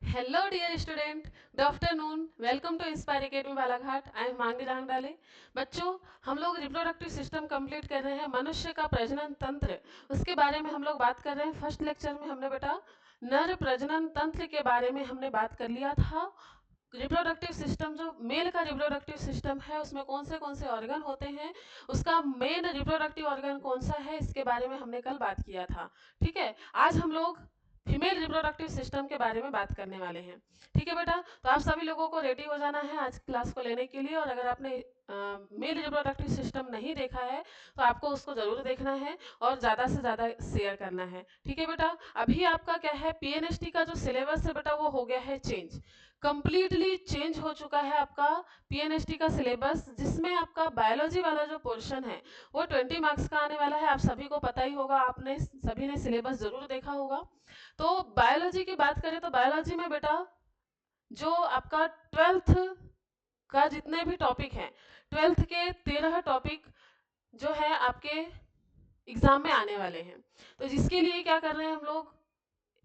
Hello dear student, good afternoon. Welcome to Inspire Academy Balaghat. I am मांगी डांगडाले. बच्चों, हम लोग रिप्रोडक्टिव सिस्टम कंप्लीट कर रहे हैं. मनुष्य का प्रजनन तंत्र, उसके बारे में हम लोग बात कर रहे हैं. फर्स्ट लेक्चर में हमने बेटा नर प्रजनन तंत्र के बारे में हमने बात कर लिया था. रिप्रोडक्टिव सिस्टम, जो मेल का रिप्रोडक्टिव सिस्टम है, उसमें कौन से ऑर्गन होते हैं, उसका मेन रिप्रोडक्टिव ऑर्गन कौन सा है, इसके बारे में हमने कल बात किया था. ठीक है. आज हम लोग फीमेल रिप्रोडक्टिव सिस्टम के बारे में बात करने वाले हैं. ठीक है बेटा, तो आप सभी लोगों को रेडी हो जाना है आज क्लास को लेने के लिए. और अगर आपने मेल रिप्रोडक्टिव सिस्टम नहीं देखा है तो आपको उसको जरूर देखना है और ज़्यादा से ज़्यादा शेयर करना है. ठीक है बेटा. अभी आपका क्या है, पीएनएसटी का जो सिलेबस है बेटा वो हो गया है चेंज. कंप्लीटली चेंज हो चुका है आपका पीएनएसटी का सिलेबस, जिसमें आपका बायोलॉजी वाला जो पोर्शन है वो 20 मार्क्स का आने वाला है. आप सभी को पता ही होगा, आपने सभी ने सिलेबस जरूर देखा होगा. तो बायोलॉजी की बात करें तो बायोलॉजी में बेटा जो आपका ट्वेल्थ का जितने भी टॉपिक हैं, ट्वेल्थ के 13 टॉपिक जो है आपके एग्जाम में आने वाले हैं. तो जिसके लिए क्या कर रहे हैं हम लोग,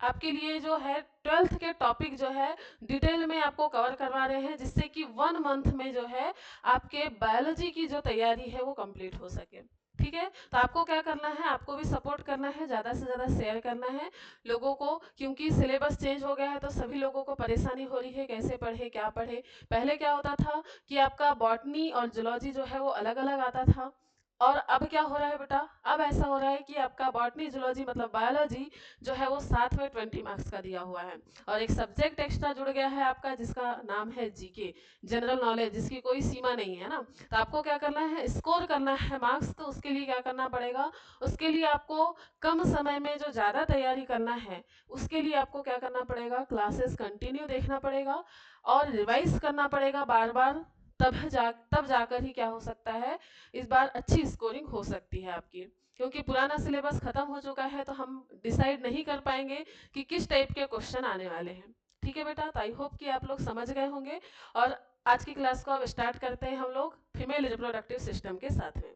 आपके लिए जो है ट्वेल्थ के टॉपिक जो है डिटेल में आपको कवर करवा रहे हैं, जिससे कि 1 मंथ में जो है आपके बायोलॉजी की जो तैयारी है वो कंप्लीट हो सके. ठीक है. तो आपको क्या करना है, आपको भी सपोर्ट करना है, ज़्यादा से ज़्यादा शेयर करना है लोगों को, क्योंकि सिलेबस चेंज हो गया है तो सभी लोगों को परेशानी हो रही है कैसे पढ़े क्या पढ़े. पहले क्या होता था कि आपका बॉटनी और जूलॉजी जो है वो अलग अलग आता था, और अब क्या हो रहा है बेटा, अब ऐसा हो रहा है कि आपका बॉटनी जूलॉजी मतलब बायोलॉजी जो है वो साथ में 20 मार्क्स का दिया हुआ है. और एक सब्जेक्ट एक्स्ट्रा जुड़ गया है आपका, जिसका नाम है जीके, जनरल नॉलेज, जिसकी कोई सीमा नहीं है ना. तो आपको क्या करना है, स्कोर करना है मार्क्स. तो उसके लिए क्या करना पड़ेगा, उसके लिए आपको कम समय में जो ज़्यादा तैयारी करना है, उसके लिए आपको क्या करना पड़ेगा, क्लासेस कंटिन्यू देखना पड़ेगा और रिवाइज करना पड़ेगा बार बार. तब जाकर ही क्या हो सकता है, इस बार अच्छी स्कोरिंग हो सकती है आपकी. क्योंकि पुराना सिलेबस खत्म हो चुका है तो हम डिसाइड नहीं कर पाएंगे कि किस टाइप के क्वेश्चन आने वाले हैं. ठीक है बेटा. तो आई होप कि आप लोग समझ गए होंगे. और आज की क्लास को अब स्टार्ट करते हैं हम लोग फीमेल रिप्रोडक्टिव सिस्टम के साथ में.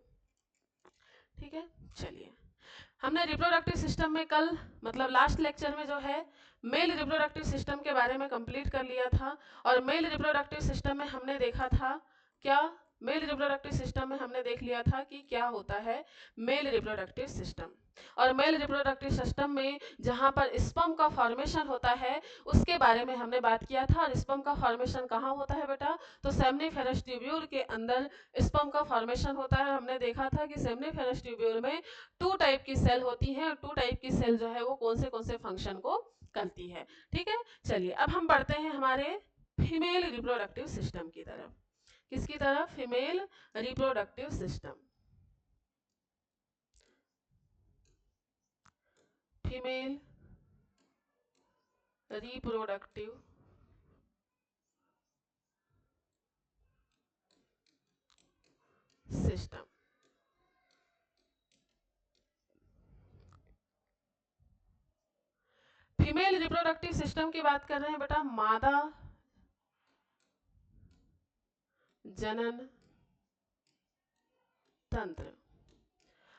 ठीक है. चलिए, हमने रिप्रोडक्टिव सिस्टम में कल मतलब लास्ट लेक्चर में जो है मेल रिप्रोडक्टिव सिस्टम के बारे में कंप्लीट कर लिया था. और मेल रिप्रोडक्टिव सिस्टम में हमने देखा था क्या, मेल रिप्रोडक्टिव सिस्टम में हमने देख लिया था कि क्या होता है मेल रिप्रोडक्टिव सिस्टम. और मेल रिप्रोडक्टिव सिस्टम में जहाँ पर स्पर्म का फॉर्मेशन होता है उसके बारे में हमने बात किया था. और स्पर्म का फॉर्मेशन कहाँ होता है बेटा, तो सेमनीफेरस ट्यूब्यूल के अंदर स्पर्म का फॉर्मेशन होता है. हमने देखा था कि सेमनीफेरस ट्यूब्यूल में 2 टाइप की सेल होती हैं, और 2 टाइप की सेल जो है वो कौन से फंक्शन को करती है. ठीक है. चलिए, अब हम बढ़ते हैं हमारे फीमेल रिप्रोडक्टिव सिस्टम की तरफ. किसकी तरफ, female reproductive system. Female reproductive system. Female reproductive system की बात कर रहे हैं बेटा, मादा जनन तंत्र.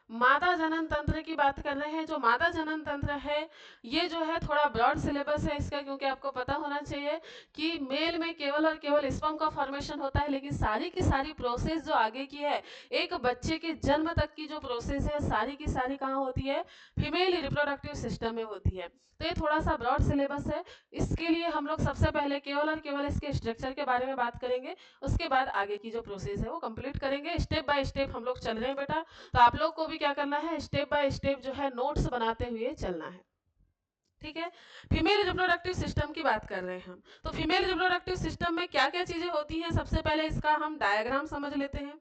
मादा जनन तंत्र की बात कर रहे हैं. जो मादा जनन तंत्र है ये जो है थोड़ा ब्रॉड सिलेबस है इसका, क्योंकि आपको पता होना चाहिए कि मेल में केवल और केवल स्पर्म का फॉर्मेशन होता है, लेकिन सारी की सारी प्रोसेस जो आगे की है, एक बच्चे के जन्म तक की जो प्रोसेस है सारी की सारी कहाँ होती है, फीमेल रिप्रोडक्टिव सिस्टम में होती है. तो ये थोड़ा सा ब्रॉड सिलेबस है. इसके लिए हम लोग सबसे पहले केवल और केवल इसके स्ट्रक्चर के बारे में बात करेंगे, उसके बाद आगे की जो प्रोसेस है वो कंप्लीट करेंगे. स्टेप बाय स्टेप हम लोग चल रहे हैं बेटा. तो आप लोग को भी क्या करना है, स्टेप बाय स्टेप जो है नोट्स बनाते हुए चलना है. ठीक है. फीमेल रिप्रोडक्टिव सिस्टम की बात कर रहे हैं हम. तो फीमेल रिप्रोडक्टिव सिस्टम में क्या क्या चीजें होती हैं, सबसे पहले इसका हम डायग्राम समझ लेते हैं.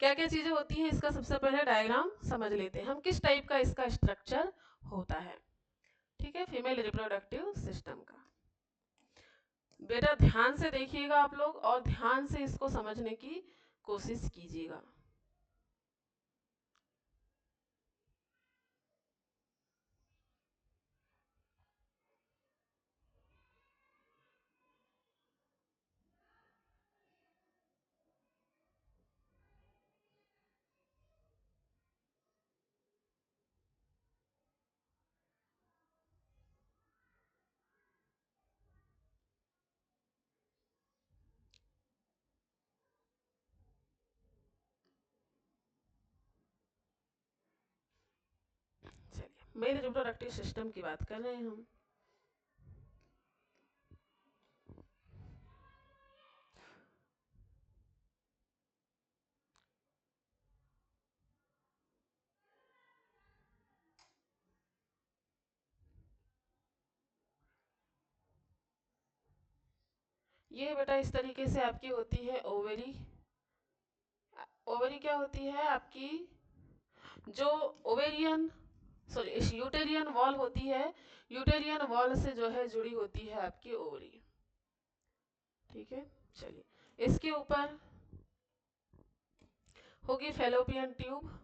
क्या क्या चीजें होती हैं इसका सबसे पहले डायग्राम समझ लेते हैं हम, किस टाइप का इसका स्ट्रक्चर होता है. ठीक है. फीमेल रिप्रोडक्टिव सिस्टम का बेटा ध्यान से देखिएगा आप लोग, और ध्यान से इसको समझने की कोशिश कीजिएगा. मेल रिप्रोडक्टिव सिस्टम की बात कर रहे हैं हम। ये बेटा इस तरीके से आपकी होती है ओवरी। ओवरी क्या होती है आपकी, जो ओवेरियन सॉरी यूटेरियन वॉल होती है, यूटेरियन वॉल से जो है जुड़ी होती है आपकी ओवरी। ठीक है, चलिए इसके ऊपर होगी फेलोपियन ट्यूब।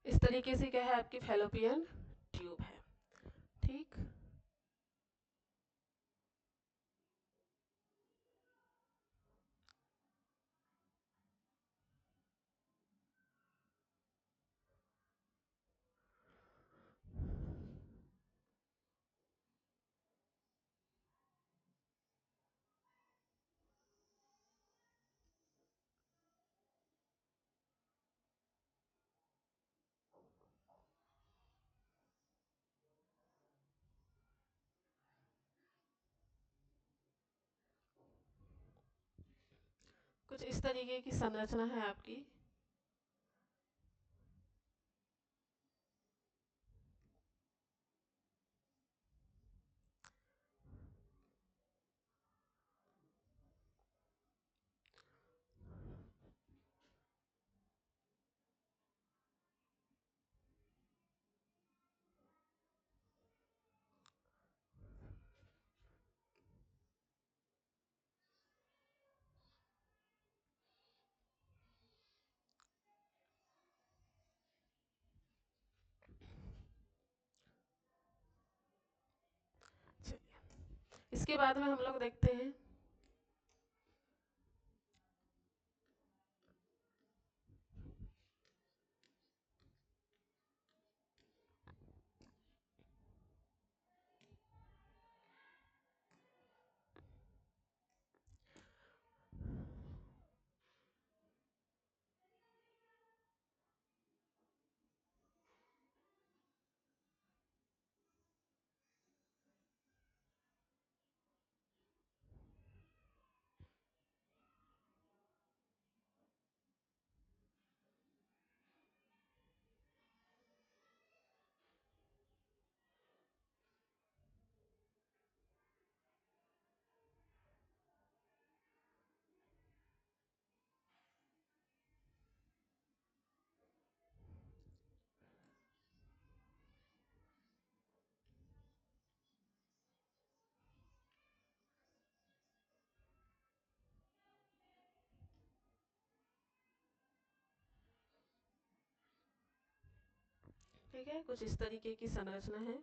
इस तरीके से क्या है आपकी फेलोपियन ट्यूब है। ठीक, कुछ इस तरीके की संरचना है आपकी। चलिए इसके बाद में हम लोग देखते हैं ठीक है, कुछ इस तरीके की संरचना है।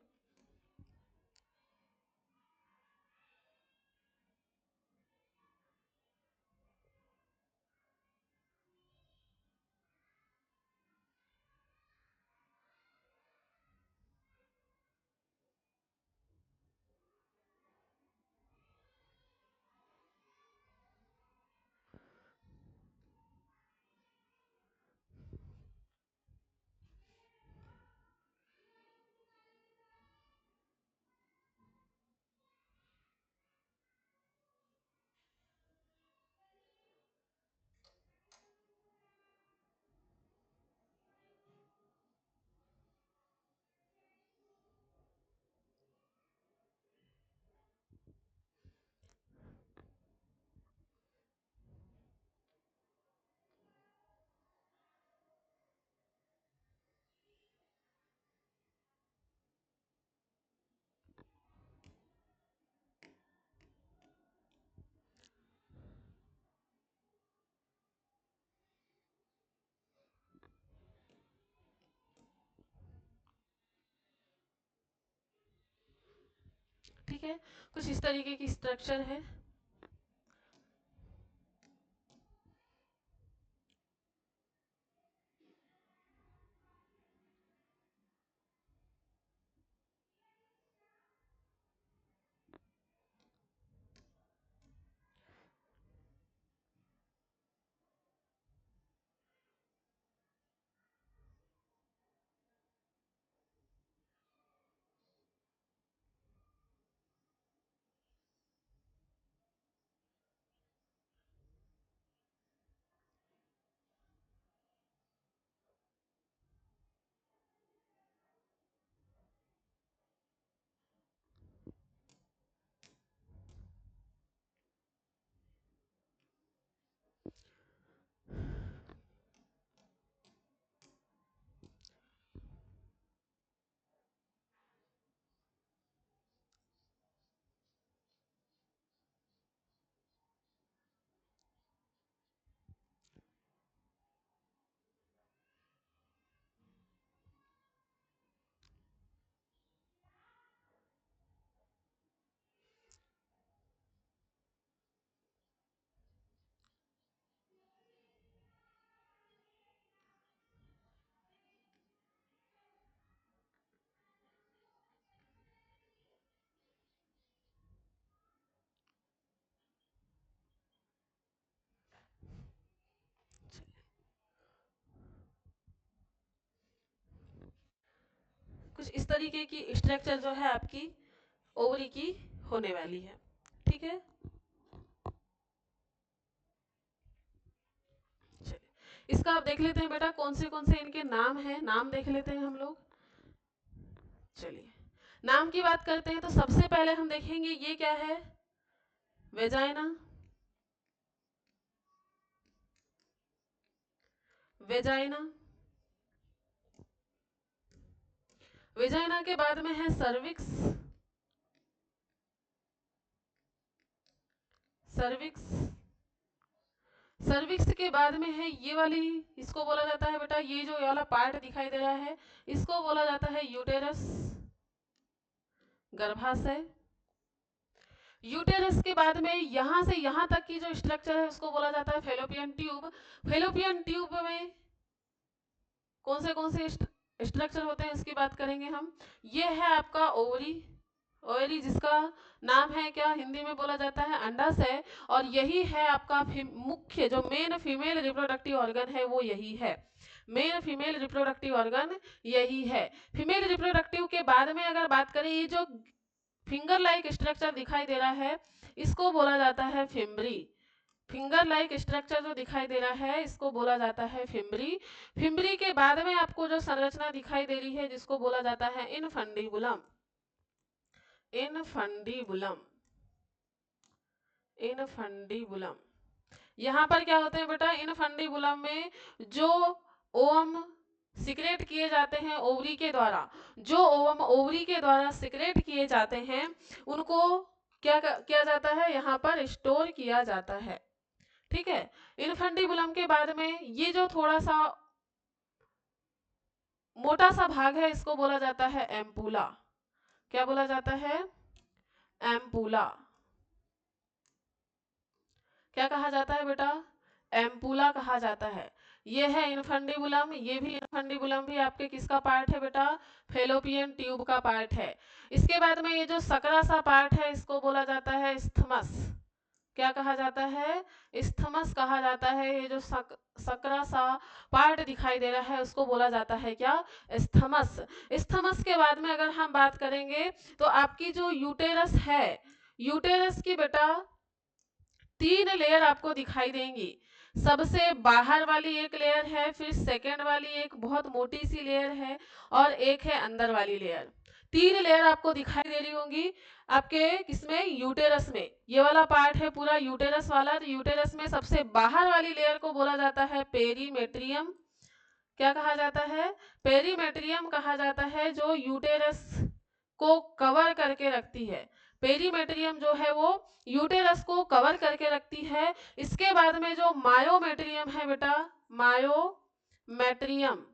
ठीक है, कुछ इस तरीके की स्ट्रक्चर है। इस तरीके की स्ट्रक्चर जो है आपकी ओवरी की होने वाली है। ठीक है, चलिए इसका आप देख लेते हैं बेटा, कौन से इनके नाम हैं, नाम देख लेते हैं हम लोग। चलिए नाम की बात करते हैं तो सबसे पहले हम देखेंगे ये क्या है, वेजाइना। वेजाइना, वेजाइना के बाद में है सर्विक्स। सर्विक्स, सर्विक्स के बाद में है ये वाली, इसको बोला जाता है बेटा, ये जो वाला पार्ट दिखाई दे रहा है इसको बोला जाता है यूटेरस, गर्भाशय। यूटेरस के बाद में यहां से यहां तक की जो स्ट्रक्चर है उसको बोला जाता है फेलोपियन ट्यूब। फेलोपियन ट्यूब में कौन से स्ट्रक्चर होते हैं इसकी बात करेंगे हम। ये है आपका ओवरी, ओवरी जिसका नाम है क्या, हिंदी में बोला जाता है अंडाशय। और यही है आपका मुख्य जो मेन फीमेल रिप्रोडक्टिव ऑर्गन है वो यही है, मेन फीमेल रिप्रोडक्टिव ऑर्गन यही है। फीमेल रिप्रोडक्टिव के बाद में अगर बात करें, ये जो फिंगर लाइक स्ट्रक्चर दिखाई दे रहा है इसको बोला जाता है फिम्बरी। फिंगर लाइक स्ट्रक्चर जो दिखाई दे रहा है इसको बोला जाता है फिम्बरी। फिम्बरी के बाद में आपको जो संरचना दिखाई दे रही है जिसको बोला जाता है इनफंडिबुलम। इनफंडिबुलम, इनफंडिबुलम, यहाँ पर क्या होते हैं बेटा, इनफंडिबुलम में जो ओवम सिक्रेट किए जाते हैं ओवरी के द्वारा, जो ओवम ओवरी के द्वारा सिक्रेट किए जाते हैं उनको क्या किया जाता है, यहाँ पर स्टोर किया जाता है। ठीक है, इनफंडिबुलम के बाद में ये जो थोड़ा सा मोटा सा भाग है इसको बोला जाता है एम्पूला। क्या बोला जाता है, एम्पूला। क्या कहा जाता है बेटा, एम्पूला कहा जाता है। ये है इनफंडिबुलम, ये भी इनफंडिबुलम भी आपके किसका पार्ट है बेटा, फेलोपियन ट्यूब का पार्ट है। इसके बाद में ये जो सकरा सा पार्ट है इसको बोला जाता है इस्थमस। क्या कहा जाता है, इस्थमस कहा जाता है। ये जो सकरा सा पार्ट दिखाई दे रहा है उसको बोला जाता है क्या, इस्थमस। इस्थमस के बाद में अगर हम बात करेंगे तो आपकी जो यूटेरस है, यूटेरस की बेटा 3 लेयर आपको दिखाई देंगी। सबसे बाहर वाली एक लेयर है, फिर सेकेंड वाली एक बहुत मोटी सी लेयर है और एक है अंदर वाली लेयर। 3 लेयर आपको दिखाई दे रही होंगी आपके किसमें, यूटेरस में। ये वाला पार्ट है पूरा यूटेरस वाला। तो यूटेरस में सबसे बाहर वाली लेयर को बोला जाता है पेरीमेट्रियम। क्या कहा जाता है, पेरीमेट्रियम कहा जाता है, जो यूटेरस को कवर करके रखती है। पेरीमेट्रियम जो है वो यूटेरस को कवर करके रखती है। इसके बाद में जो मायोमेट्रियम है बेटा, मायोमेट्रियम,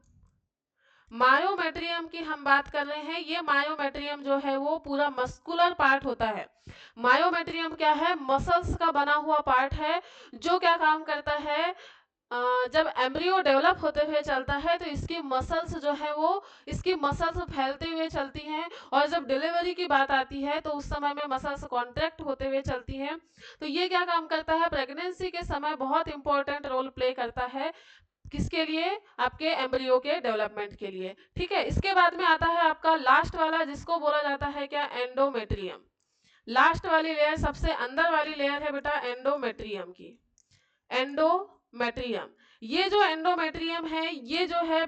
मायोमेट्रियम की हम बात कर रहे हैं। ये मायोमेट्रियम जो है वो पूरा मस्कुलर पार्ट होता है। मायोमेट्रियम क्या है, मसल्स का बना हुआ पार्ट है, जो क्या काम करता है, जब एम्ब्रियो डेवलप होते हुए चलता है तो इसकी मसल्स जो है वो, इसकी मसल्स फैलते हुए चलती हैं। और जब डिलीवरी की बात आती है तो उस समय में मसल्स कॉन्ट्रैक्ट होते हुए चलती हैं। तो ये क्या काम करता है, प्रेगनेंसी के समय बहुत इंपॉर्टेंट रोल प्ले करता है। किसके लिए, आपके एम्ब्रियो के डेवलपमेंट के लिए। ठीक है, इसके बाद में आता है आपका लास्ट वाला जिसको बोला जाता है क्या, एंडोमेट्रियम। लास्ट वाली लेयर, सबसे अंदर वाली लेयर है बेटा एंडोमेट्रियम की, एंडोमेट्रियम। ये जो एंडोमेट्रियम है ये जो है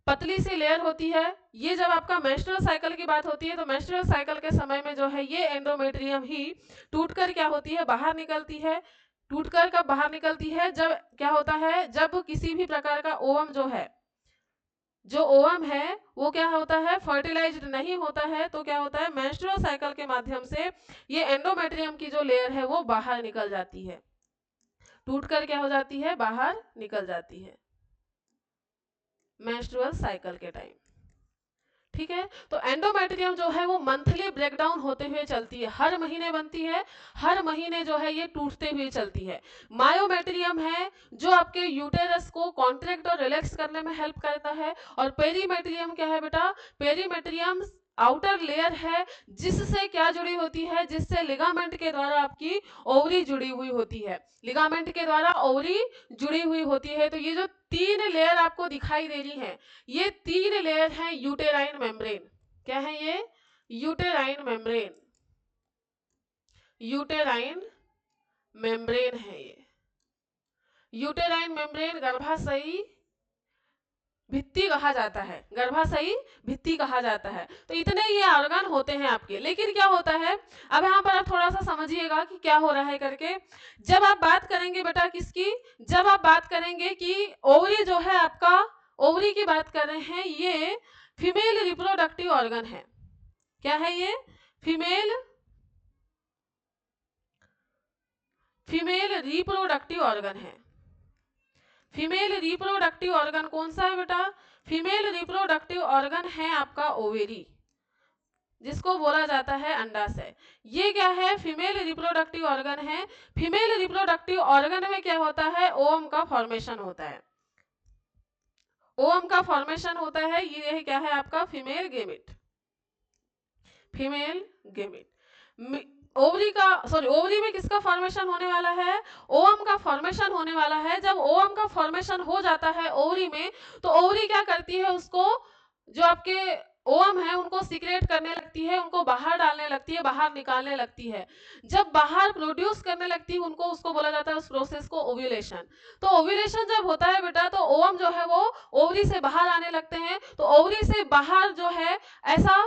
पतली सी लेयर होती है। ये जब आपका मेंस्ट्रुअल साइकिल की बात होती है तो मेंस्ट्रुअल साइकिल के समय में जो है ये एंडोमेट्रियम ही टूटकर क्या होती है, बाहर निकलती है। टूटकर कब बाहर निकलती है, जब क्या होता है, जब किसी भी प्रकार का ओवम जो है, जो ओवम है वो क्या होता है, फर्टिलाइज्ड नहीं होता है। तो क्या होता है, मेंस्ट्रुअल साइकिल के माध्यम से ये एंडोमेट्रियम की जो लेयर है वो बाहर निकल जाती है, टूटकर क्या हो जाती है, बाहर निकल जाती है मेंस्ट्रुअल साइकिल के टाइम। ठीक है, तो एंडोमेट्रियम जो है वो मंथली ब्रेकडाउन होते हुए चलती है, हर महीने बनती है, हर महीने जो है ये टूटते हुए चलती है। मायोमेट्रियम है जो आपके यूटेरस को कॉन्ट्रैक्ट और रिलैक्स करने में हेल्प करता है। और पेरीमेट्रियम क्या है बेटा, पेरीमेट्रियम आउटर लेयर है जिससे क्या जुड़ी होती है, जिससे लिगामेंट के द्वारा आपकी ओवरी जुड़ी हुई होती है, लिगामेंट के द्वारा ओवरी जुड़ी हुई होती है। तो ये जो 3 लेयर आपको दिखाई दे रही है, ये 3 लेयर हैं यूटेराइन मेम्ब्रेन। क्या है ये? यूटेराइन मेम्ब्रेन, यूटेराइन मेम्ब्रेन है ये। यूटेराइन मेम्ब्रेन गर्भाशयी भित्ति कहा जाता है, गर्भाशयी भित्ति कहा जाता है। तो इतने ये ऑर्गन होते हैं आपके। लेकिन क्या होता है, अब यहाँ पर आप थोड़ा सा समझिएगा कि क्या हो रहा है करके। जब आप बात करेंगे बेटा किसकी, जब आप बात करेंगे कि ओवरी जो है आपका, ओवरी की बात कर रहे हैं, ये फीमेल रिप्रोडक्टिव ऑर्गन है। क्या है ये? फीमेल रिप्रोडक्टिव ऑर्गन है। फीमेल रिप्रोडक्टिव ऑर्गन कौन सा है बेटा? फीमेल रिप्रोडक्टिव ऑर्गन है आपका ओवेरी, जिसको बोला जाता है अंडाशय। ये क्या है? फीमेल रिप्रोडक्टिव ऑर्गन है। फीमेल रिप्रोडक्टिव ऑर्गन में क्या होता है? ओवम का फॉर्मेशन होता है, ओवम का फॉर्मेशन होता है। ये क्या है आपका? Female gamete, female gamete. Ovary का, सॉरी, ओवरी में किसका फॉर्मेशन होने वाला है? ओवम का फॉर्मेशन होने वाला है। जब ओवम का फॉर्मेशन हो जाता है ओवरी में, तो ओवरी क्या करती है, उसको जो आपके ओवम है उनको सीक्रेट करने लगती है, उनको बाहर डालने लगती है, बाहर निकालने लगती है। जब बाहर प्रोड्यूस करने लगती है उनको, उसको बोला जाता है उस प्रोसेस को ओव्यूलेशन। तो ओव्यूलेशन जब होता है बेटा, तो ओवम जो है वो ओवरी से बाहर आने लगते हैं। तो ओवरी से बाहर जो है ऐसा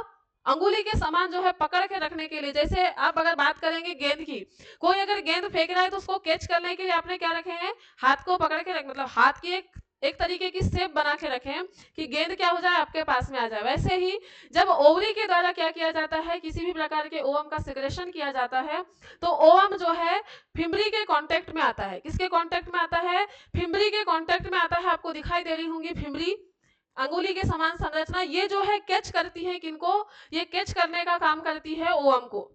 अंगुली के समान जो है पकड़ के रखने के लिए, जैसे आप अगर बात करेंगे गेंद की, कोई अगर गेंद फेंक रहा है तो उसको कैच करने के लिए आपने क्या रखे हैं? हाथ को पकड़ के रख, मतलब हाथ की एक तरीके की शेप बना के रखें कि गेंद क्या हो जाए, आपके पास में आ जाए। वैसे ही जब ओवरी के द्वारा क्या किया जाता है, किसी भी प्रकार के ओवम का सिक्रेशन किया जाता है, तो ओवम जो है फिम्बरी के कांटेक्ट में आता है। किसके कांटेक्ट में आता है? फिम्बरी के कांटेक्ट में आता है। आपको दिखाई दे रही होंगी फिम्बरी, अंगुली के समान संरचना। ये जो है कैच करती है किनको? ये कैच करने का काम करती है ओवम को।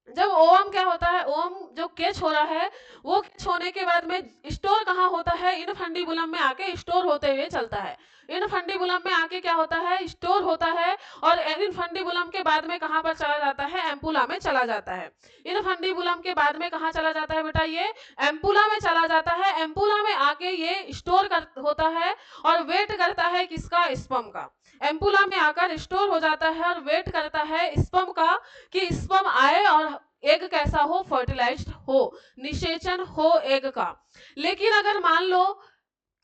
जब ओवम क्या होता है, ओवम जो कैच हो रहा है, वो कैच होने के बाद में स्टोर कहाँ होता है? इनफंडिबुलम में आके स्टोर होते हुए चलता है। इनफंडिबुलम में आके क्या होता है? स्टोर होता है। और इनफंडिबुलम के बाद में कहाँ पर चला जाता है? एम्पुला में चला जाता है। इनफंडिबुलम के बाद में कहाँ चला जाता है बेटा? ये एम्पुला में चला जाता है। एम्पुला में आके ये स्टोर होता है और वेट करता है किसका? स्पर्म का। एम्पुला में आकर स्टोर हो जाता है और वेट करता है स्पर्म का कि स्पर्म आए और एग कैसा हो? फर्टिलाइज्ड हो, निषेचन हो एग का। लेकिन अगर मान लो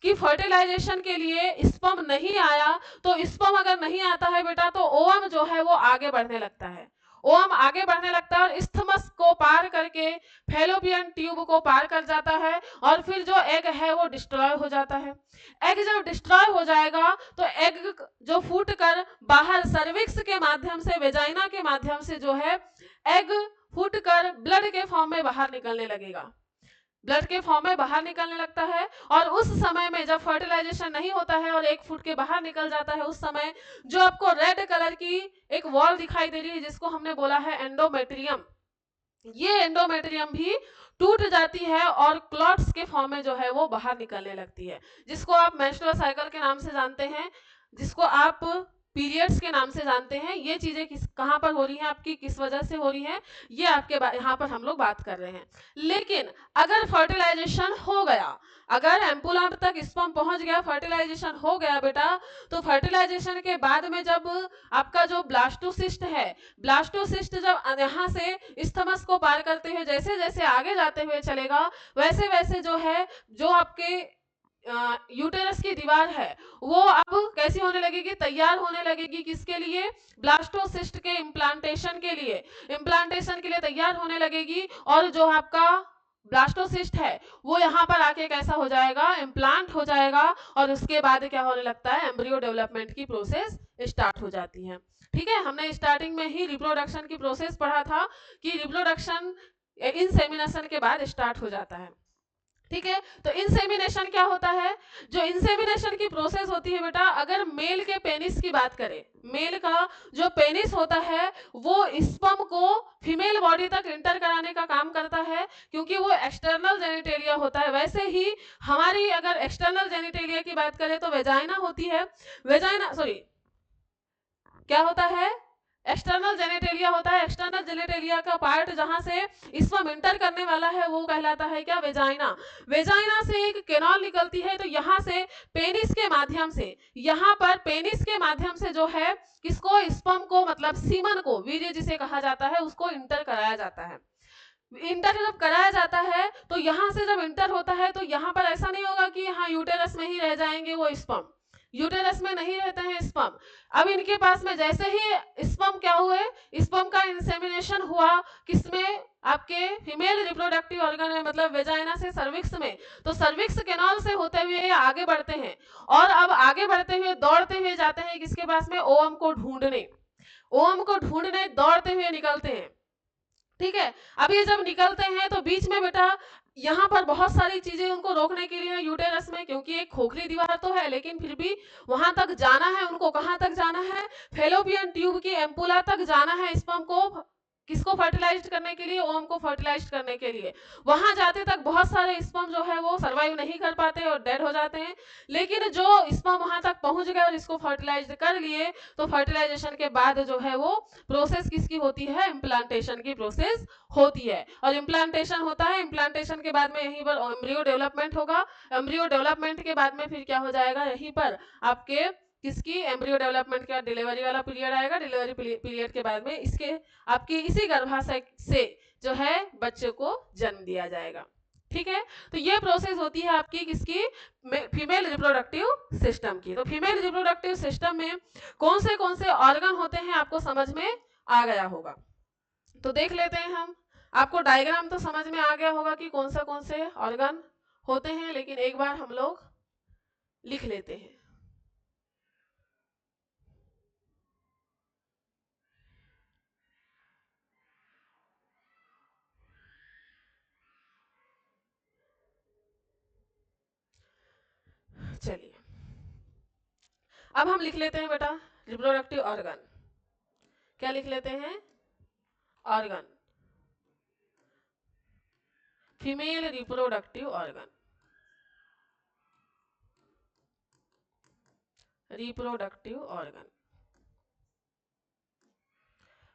कि फर्टिलाइजेशन के लिए स्पर्म नहीं आया, तो स्पर्म अगर नहीं आता है बेटा, तो ओवम जो है वो आगे बढ़ने लगता है। ओवम आगे बढ़ने लगता है और इस्थमस को पार करके फैलोपियन ट्यूब को पार कर जाता है और फिर जो एग है वो डिस्ट्रॉय हो जाता है। एग जब डिस्ट्रॉय हो जाएगा तो एग जो फूट कर बाहर सर्विक्स के माध्यम से, वेजाइना के माध्यम से जो है एग फूट कर ब्लड के फॉर्म में बाहर निकलने लगेगा, ब्लड के फॉर्म में बाहर निकलने लगता है। और उस समय में जब फर्टिलाइजेशन नहीं होता है और एक फुट के बाहर निकल जाता है, उस समय जो आपको रेड कलर की एक वॉल दिखाई दे रही है, जिसको हमने बोला है एंडोमेट्रियम, ये एंडोमेट्रियम भी टूट जाती है और क्लॉट्स के फॉर्म में जो है वो बाहर निकलने लगती है, जिसको आप मेंस्ट्रुअल साइकिल के नाम से जानते हैं, जिसको आप पीरियड्स के नाम से जानते हैं। ये चीजें कहाँ पर हो रही हैं आपकी, किस वजह से हो रही हैं, ये आपके यहाँ पर हम लोग बात कर रहे हैं। लेकिन अगर फर्टिलाइजेशन हो गया, अगर एम्पुला तक स्पर्म पहुंच गया, फर्टिलाइजेशन हो गया बेटा, तो फर्टिलाइजेशन के बाद में जब आपका जो ब्लास्टोसिस्ट है, ब्लास्टोसिस्ट जब यहाँ से इस्थमस को पार करते हुए जैसे जैसे आगे जाते हुए चलेगा, वैसे वैसे जो है, जो आपके यूटेरस की दीवार है वो अब कैसी होने लगेगी? तैयार होने लगेगी। किसके लिए? ब्लास्टोसिस्ट के इम्प्लांटेशन के लिए, इम्प्लांटेशन के लिए तैयार होने लगेगी। और जो आपका ब्लास्टोसिस्ट है वो यहाँ पर आके कैसा हो जाएगा? इम्प्लांट हो जाएगा। और उसके बाद क्या होने लगता है? एम्ब्रियो डेवलपमेंट की प्रोसेस स्टार्ट हो जाती है। ठीक है, हमने स्टार्टिंग में ही रिप्रोडक्शन की प्रोसेस पढ़ा था कि रिप्रोडक्शन इंसेमिनेशन के बाद स्टार्ट हो जाता है। ठीक है, तो इंसेमिनेशन क्या होता है? जो इंसेमिनेशन की प्रोसेस होती है बेटा, अगर मेल के पेनिस की बात करें, मेल का जो पेनिस होता है वो स्पर्म को फीमेल बॉडी तक इंटर कराने का काम करता है, क्योंकि वो एक्सटर्नल जेनिटेलिया होता है। वैसे ही हमारी अगर एक्सटर्नल जेनिटेलिया की बात करें तो वेजाइना होती है, वेजाइना, सॉरी, क्या होता है? एक्सटर्नल जेनेटेलिया होता है। एक्सटर्नल जेनेटेलिया का पार्ट जहां से स्पर्म इंटर करने वाला है वो कहलाता है क्या, वेजाइना। वेजाइना से एक केनाल निकलती है, तो यहाँ से पेनिस के माध्यम से, यहाँ पर पेनिस के माध्यम से जो है किसको, स्पर्म को, मतलब सीमन को, वीर्य जिसे कहा जाता है, उसको इंटर कराया जाता है। इंटर जब कराया जाता है तो यहां से जब इंटर होता है तो यहां पर ऐसा नहीं होगा कि हाँ यूटेरस में ही रह जाएंगे वो स्पर्म, यूटेरस में नहीं रहते हैं स्पर्म। अब इनके पास में जैसे ही स्पर्म क्या हुए, स्पर्म का इंसेमिनेशन हुआ किसमें, आपके फीमेल रिप्रोडक्टिव ऑर्गन में, मतलब वेजाइना से सर्विक्स में, तो सर्विक्स केनाल से होते हुए आगे बढ़ते हैं, और अब आगे बढ़ते हुए दौड़ते हुए जाते हैं किसके पास में, ओवम को ढूंढने, ओवम को ढूंढने दौड़ते हुए निकलते हैं। ठीक है, अब ये जब निकलते हैं तो बीच में बेटा यहाँ पर बहुत सारी चीजें उनको रोकने के लिए यूटेरस में, क्योंकि एक खोखली दीवार तो है लेकिन फिर भी वहां तक जाना है उनको, कहां तक जाना है, फेलोपियन ट्यूब की एम्पुला तक जाना है स्पर्म को किसको फर्टिलाइज करने के लिए, ओम को फर्टिलाइज करने के लिए। वहां जाते तक बहुत सारे स्पर्म जो है वो सर्वाइव नहीं कर पाते और डेड हो जाते हैं, लेकिन जो स्पर्म वहां तक पहुंच गए और इसको फर्टिलाइज कर लिए, तो फर्टिलाइजेशन के बाद जो है वो प्रोसेस किसकी होती है, इम्प्लांटेशन की प्रोसेस होती है। और इम्प्लांटेशन होता है, इम्प्लांटेशन के बाद में यहीं पर एम्ब्रियो डेवलपमेंट होगा, एम्ब्रियो डेवलपमेंट के बाद में फिर क्या हो जाएगा, यहीं पर आपके किसकी, एम्ब्रियो डेवलपमेंट का डिलीवरी वाला पीरियड आएगा, डिलीवरी पीरियड के बाद में इसके आपकी इसी गर्भाशय से जो है बच्चे को जन्म दिया जाएगा। ठीक है, तो ये प्रोसेस होती है आपकी किसकी, फीमेल रिप्रोडक्टिव सिस्टम की। तो फीमेल रिप्रोडक्टिव सिस्टम में कौन से ऑर्गन होते हैं आपको समझ में आ गया होगा। तो देख लेते हैं हम, आपको डायग्राम तो समझ में आ गया होगा कि कौन से ऑर्गन होते हैं, लेकिन एक बार हम लोग लिख लेते हैं। चलिए अब हम लिख लेते हैं बेटा रिप्रोडक्टिव ऑर्गन। क्या लिख लेते हैं, organ, female reproductive organ, reproductive organ,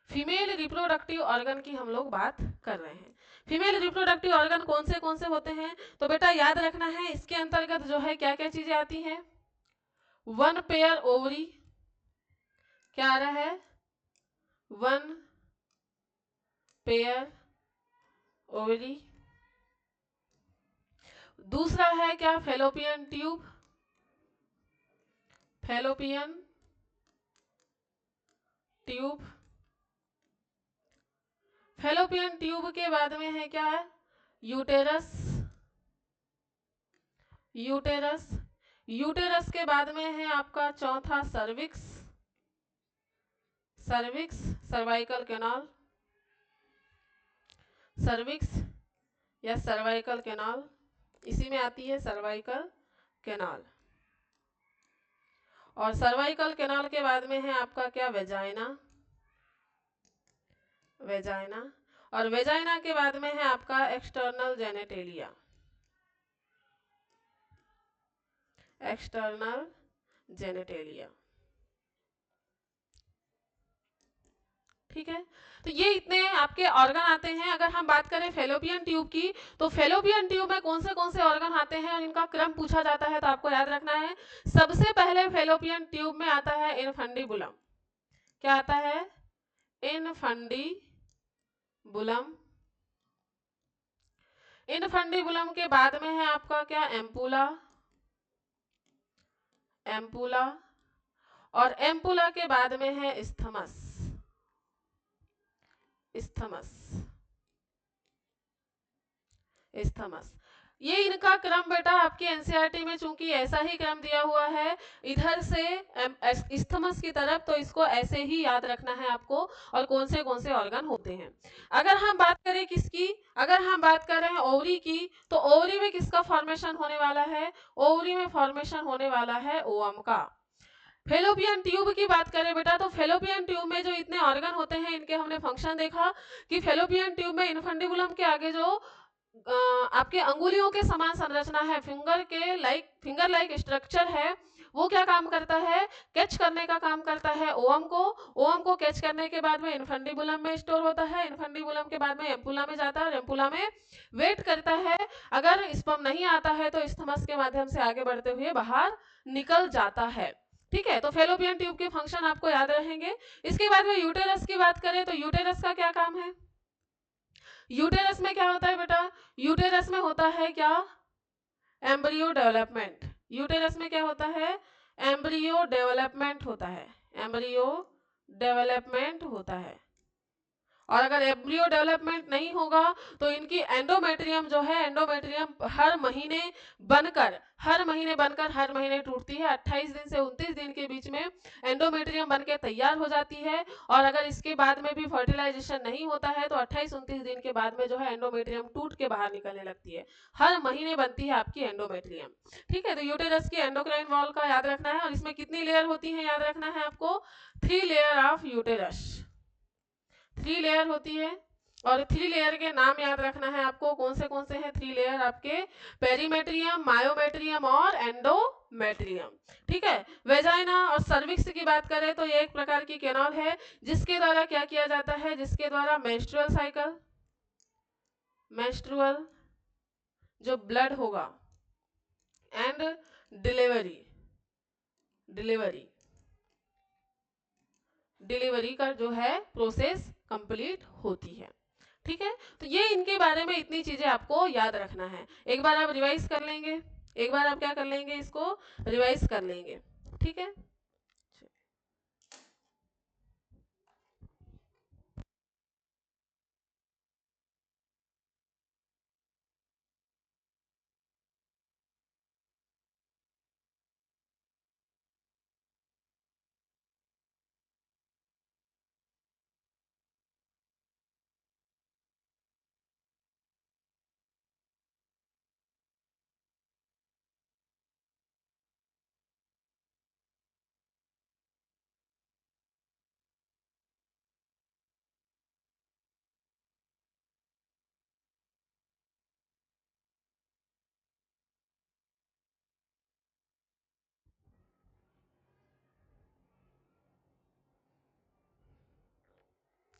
female reproductive organ की हम लोग बात कर रहे हैं। फीमेल रिप्रोडक्टिव ऑर्गन कौन से होते हैं, तो बेटा याद रखना है इसके अंतर्गत जो है क्या क्या चीजें आती हैं, वन पेयर ओवरी, क्या आ रहा है, वन पेयर ओवरी, दूसरा है क्या, fallopian tube, fallopian tube, fallopian tube के बाद में है क्या है, यूटेरस, यूटेरस, यूटेरस के बाद में है आपका चौथा cervix, cervix, cervical canal, cervix या सर्वाइकल कैनाल, इसी में आती है सर्वाइकल कैनाल। और सर्वाइकल कैनाल के बाद में है आपका क्या, वेजाइना, वेजाइना, और वेजाइना के बाद में है आपका एक्सटर्नल जेनेटेलिया, एक्सटर्नल जेनेटेलिया। ठीक है, तो ये इतने आपके ऑर्गन आते हैं। अगर हम बात करें फेलोपियन ट्यूब की, तो फेलोपियन ट्यूब में कौन से ऑर्गन आते हैं और इनका क्रम पूछा जाता है तो आपको याद रखना है, सबसे पहले फेलोपियन ट्यूब में आता है इनफंडिबुलम। क्या आता है, इनफंडिबुलम। इनफंडिबुलम के बाद में है आपका क्या, एम्पुला, एम्पुला, और एम्पुला के बाद में है स्थमस, स्थमस, स्थमस। ये इनका क्रम बेटा आपके एनसीईआरटी में चूंकि ऐसा ही क्रम दिया हुआ है इधर से स्थमस की तरफ, तो इसको ऐसे ही याद रखना है आपको, और कौन से ऑर्गन होते हैं। अगर हम बात करें किसकी, अगर हम बात कर रहे हैं ओवरी की, तो ओवरी में किसका फॉर्मेशन होने वाला है, ओवरी में फॉर्मेशन होने वाला है ओवम का। फेलोपियन ट्यूब की बात करें बेटा, तो फेलोपियन ट्यूब में जो इतने ऑर्गन होते हैं इनके हमने फंक्शन देखा कि फेलोपियन ट्यूब में इनफंडिबुलम के आगे जो आपके अंगुलियों के समान संरचना है, फिंगर लाइक स्ट्रक्चर है, वो क्या काम करता है, कैच करने का काम करता है ओवम को कैच करने के बाद में इनफंडिबुलम में स्टोर होता है, इनफंडिबुलम के बाद में एम्पुला में जाता है और एम्पुला में वेट करता है। अगर स्पर्म नहीं आता है तो इस्थमस के माध्यम से आगे बढ़ते हुए बाहर निकल जाता है। ठीक है, तो फेलोपियन ट्यूब के फंक्शन आपको याद रहेंगे। इसके बाद में यूटेरस की बात करें तो यूटेरस का क्या काम है, यूटेरस में क्या होता है बेटा, यूटेरस में होता है क्या, एम्ब्रियो डेवलपमेंट। यूटेरस में क्या होता है, एम्ब्रियो डेवलपमेंट होता है, एम्ब्रियो डेवलपमेंट होता है। और अगर एम्ब्रियो डेवलपमेंट नहीं होगा तो इनकी एंडोमेट्रियम जो है, एंडोमेट्रियम हर महीने बनकर हर महीने टूटती है। 28 दिन से 29 दिन के बीच में एंडोमेट्रियम बनकर तैयार हो जाती है। और अगर इसके बाद में भी फर्टिलाइजेशन नहीं होता है तो 28-29 दिन के बाद में जो है एंडोमेट्रियम टूट के बाहर निकलने लगती है। हर महीने बनती है आपकी एंडोमेट्रियम। ठीक है, तो यूटेरस की एंडोक्राइन वॉल का याद रखना है। और इसमें कितनी लेयर होती है याद रखना है आपको, 3 लेयर ऑफ यूटेरस, 3 लेयर होती है। और 3 लेयर के नाम याद रखना है आपको, कौन से हैं 3 लेयर आपके, पेरीमेट्रियम, मायोमेट्रियम और एंडोमेट्रियम। ठीक है, वेजाइना और सर्विक्स की बात करें तो ये एक प्रकार की कैनाल है जिसके द्वारा क्या किया जाता है, जिसके द्वारा मेंस्ट्रुअल साइकिल, मेंस्ट्रुअल जो ब्लड होगा एंड डिलीवरी, डिलीवरी डिलीवरी का जो है प्रोसेस कंप्लीट होती है। ठीक है, तो ये इनके बारे में इतनी चीजें आपको याद रखना है। एक बार आप रिवाइज कर लेंगे, एक बार आप क्या कर लेंगे, इसको रिवाइज कर लेंगे। ठीक है,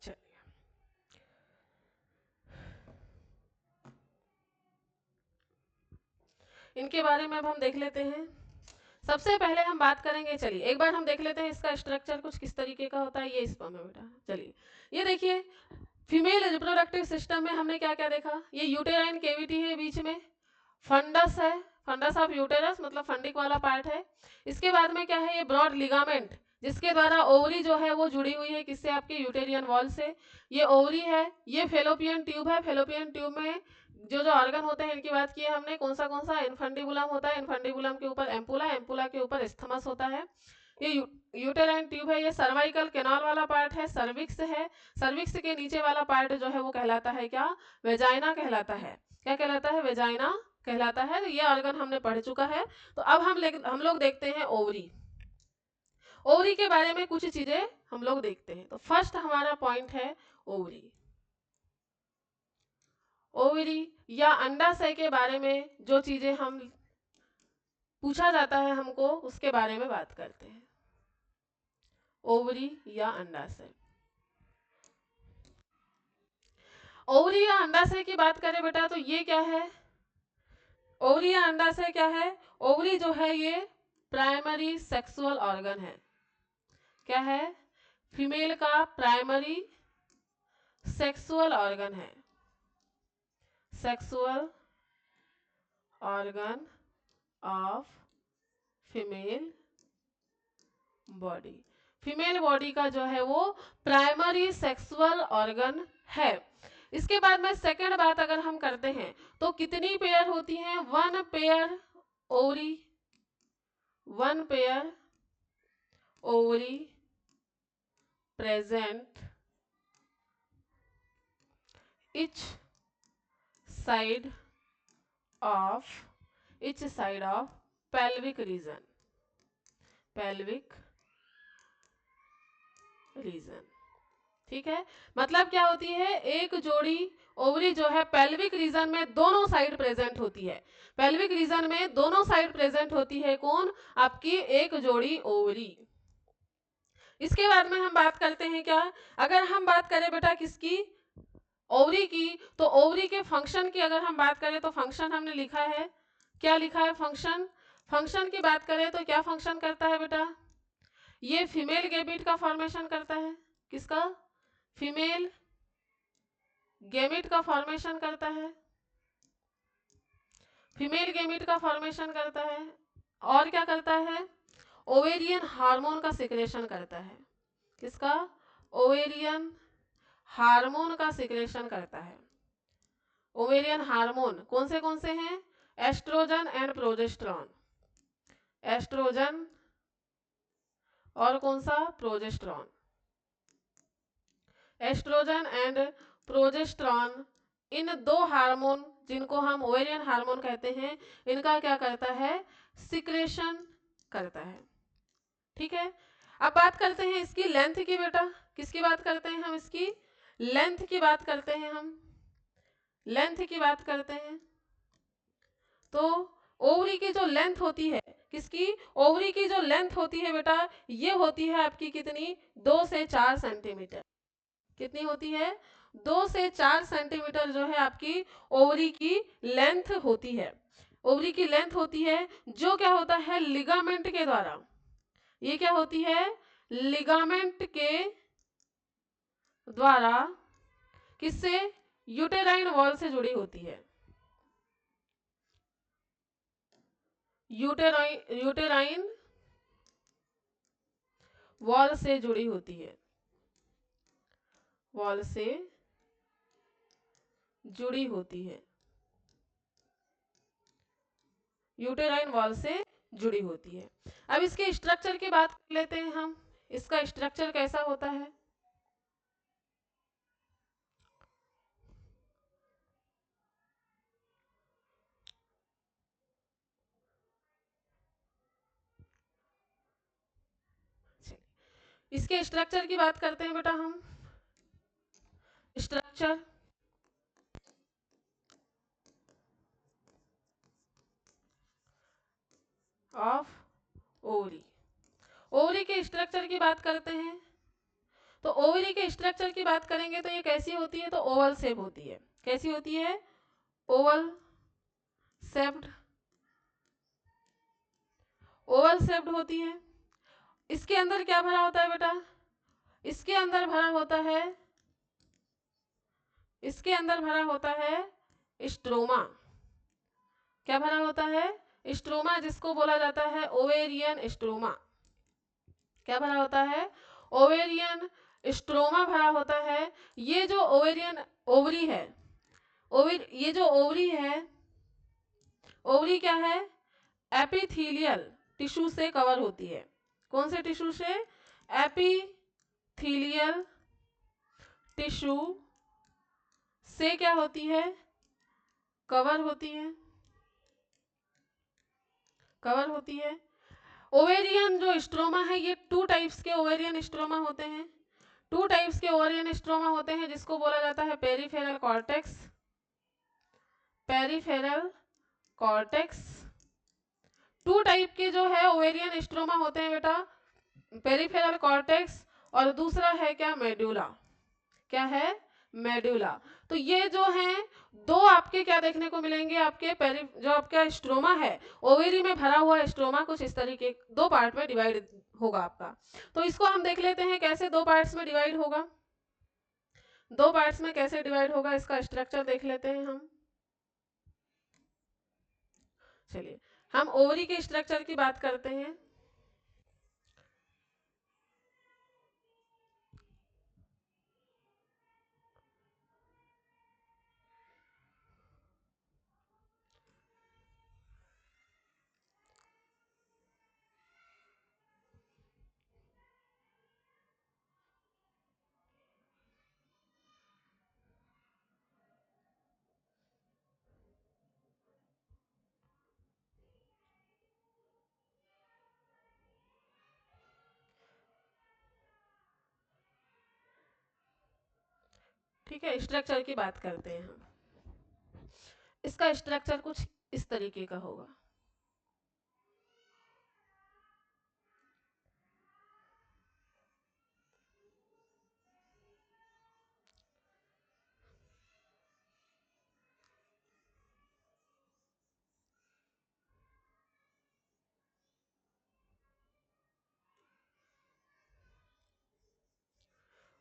चलिए इनके बारे में अब हम देख लेते हैं। सबसे पहले हम बात करेंगे, चलिए एक बार हम देख लेते हैं इसका स्ट्रक्चर कुछ किस तरीके का होता है। ये स्पर्म है बेटा, चलिए ये देखिए, फीमेल रिप्रोडक्टिव सिस्टम में हमने क्या क्या देखा, ये यूटेराइन केविटी है, बीच में फंडस है, फंडस ऑफ यूटेरस मतलब फंडिक वाला पार्ट है। इसके बाद में क्या है, ये ब्रॉड लिगामेंट जिसके द्वारा ओवरी जो है वो जुड़ी हुई है किससे, आपके यूटेरियन वॉल से। ये ओवरी है, ये फेलोपियन ट्यूब है, फेलोपियन ट्यूब में जो जो ऑर्गन होते हैं इनकी बात की है हमने, कौन सा इनफंडिबुलम होता है, इनफंडिबुलम के ऊपर एम्पुला, एम्पुला के ऊपर स्थमस होता है। ये यूटेराइन ट्यूब है, ये सर्वाइकल कैनाल वाला पार्ट है, सर्विक्स है, सर्विक्स के नीचे वाला पार्ट जो है वो कहलाता है क्या, वेजाइना कहलाता है। क्या कहलाता है, वेजाइना कहलाता है। तो ये ऑर्गन हमने पढ़ चुका है। तो अब हम लोग देखते हैं ओवरी, ओवरी के बारे में कुछ चीजें हम लोग देखते हैं। तो फर्स्ट हमारा पॉइंट है ओवरी, ओवरी या अंडाशय के बारे में जो चीजें हम पूछा जाता है हमको उसके बारे में बात करते हैं। ओवरी या अंडाशय, ओवरी या अंडाशय की बात करें बेटा तो ये क्या है, ओवरी या अंडाशय क्या है, ओवरी जो है ये प्राइमरी सेक्सुअल ऑर्गन है। क्या है, फीमेल का प्राइमरी सेक्सुअल ऑर्गन है, sexual organ of female body, female body का जो है वो प्राइमरी सेक्सुअल ऑर्गन है। इसके बाद में सेकंड बात अगर हम करते हैं तो कितनी पेयर होती हैं, 1 pair ovary, 1 pair ovary present each side of pelvic region, pelvic region। ठीक है, मतलब क्या होती है, एक जोड़ी ओवरी जो है पेल्विक रीजन में दोनों साइड प्रेजेंट होती है। पेल्विक रीजन में दोनों साइड प्रेजेंट होती है कौन, आपकी एक जोड़ी ओवरी। इसके बाद में हम बात करते हैं क्या, अगर हम बात करें बेटा किसकी, ओवरी की, तो ओवरी के फंक्शन की अगर हम बात करें तो फंक्शन हमने लिखा है, क्या लिखा है, फंक्शन। फंक्शन की बात करें तो क्या फंक्शन करता है बेटा, ये फीमेल गैमेट का फॉर्मेशन करता है, किसका, फीमेल गैमेट का फॉर्मेशन करता है, फीमेल गैमेट का फॉर्मेशन करता है, और क्या करता है, ओवेरियन हार्मोन का सिक्रेशन करता है, किसका, ओवेरियन हार्मोन का सिक्रेशन करता है। ओवेरियन हार्मोन कौन से हैं, एस्ट्रोजन एंड प्रोजेस्टेरॉन, एस्ट्रोजन और कौन सा, प्रोजेस्टेरॉन। एस्ट्रोजन एंड प्रोजेस्टेरॉन, इन दो हार्मोन जिनको हम ओवेरियन हार्मोन कहते हैं, इनका क्या करता है, सिक्रेशन करता है। ठीक है, अब बात करते हैं इसकी लेंथ की बेटा, किसकी बात करते हैं हम, इसकी लेंथ की बात करते हैं हम, लेंथ की बात करते हैं। तो ओवरी की जो लेंथ होती है, किसकी, ओवरी की जो लेंथ होती है बेटा, ये होती है आपकी कितनी, 2 से 4 सेंटीमीटर। कितनी होती है, 2 से 4 सेंटीमीटर जो है आपकी ओवरी की लेंथ होती है। ओवरी की लेंथ होती है, जो क्या होता है, लिगामेंट के द्वारा, ये क्या होती है, लिगामेंट के द्वारा, किससे, यूटेराइन वॉल से जुड़ी होती है, यूटेराइन वॉल से जुड़ी होती है, वॉल से जुड़ी होती है, यूटेराइन वॉल से जुड़ी होती है। अब इसके स्ट्रक्चर की बात कर लेते हैं हम, इसका स्ट्रक्चर कैसा होता है। इसके स्ट्रक्चर की बात करते हैं बेटा हम, स्ट्रक्चर ऑफ ओवरी, ओवरी के स्ट्रक्चर की बात करते हैं, तो ओवरी के स्ट्रक्चर की बात करेंगे तो ये कैसी होती है, तो ओवल शेप होती है, कैसी होती है, ओवल शेप्ड, ओवल शेप्ड होती है। इसके अंदर क्या भरा होता है बेटा, इसके अंदर भरा होता है, इसके अंदर भरा होता है स्ट्रोमा, क्या भरा होता है, स्ट्रोमा, जिसको बोला जाता है ओवेरियन स्ट्रोमा, क्या भरा होता है, ओवेरियन स्ट्रोमा भरा होता है। ये जो ओवेरियन ओवरी है, ओवर, ये जो ओवरी है, ओवरी क्या है, एपिथीलियल टिश्यू से कवर होती है, कौन से टिश्यू से, एपिथीलियल टिश्यू से क्या होती है, कवर होती है, कवर होती है। ओवेरियन जो स्ट्रोमा है, ये 2 टाइप्स के ओवेरियन स्ट्रोमा होते हैं, 2 टाइप्स के ओवेरियन स्ट्रोमा होते हैं, जिसको बोला जाता है peripheral cortex, peripheral cortex. 2 type के जो है ओवेरियन स्ट्रोमा होते हैं बेटा, पेरिफेरल कॉर्टेक्स, और दूसरा है क्या, मेडुला, क्या है, मेडुला। तो ये जो हैं दो आपके क्या देखने को मिलेंगे, आपके जो आपका स्ट्रोमा है, ओवेरी में भरा हुआ स्ट्रोमा कुछ इस तरीके 2 पार्ट में डिवाइड होगा आपका। तो इसको हम देख लेते हैं कैसे 2 पार्ट्स में डिवाइड होगा, 2 पार्ट्स में कैसे डिवाइड होगा, इसका स्ट्रक्चर देख लेते हैं हम। चलिए हम ओवरी के स्ट्रक्चर की बात करते हैं। ठीक है, स्ट्रक्चर की बात करते हैं हम। इसका स्ट्रक्चर कुछ इस तरीके का होगा।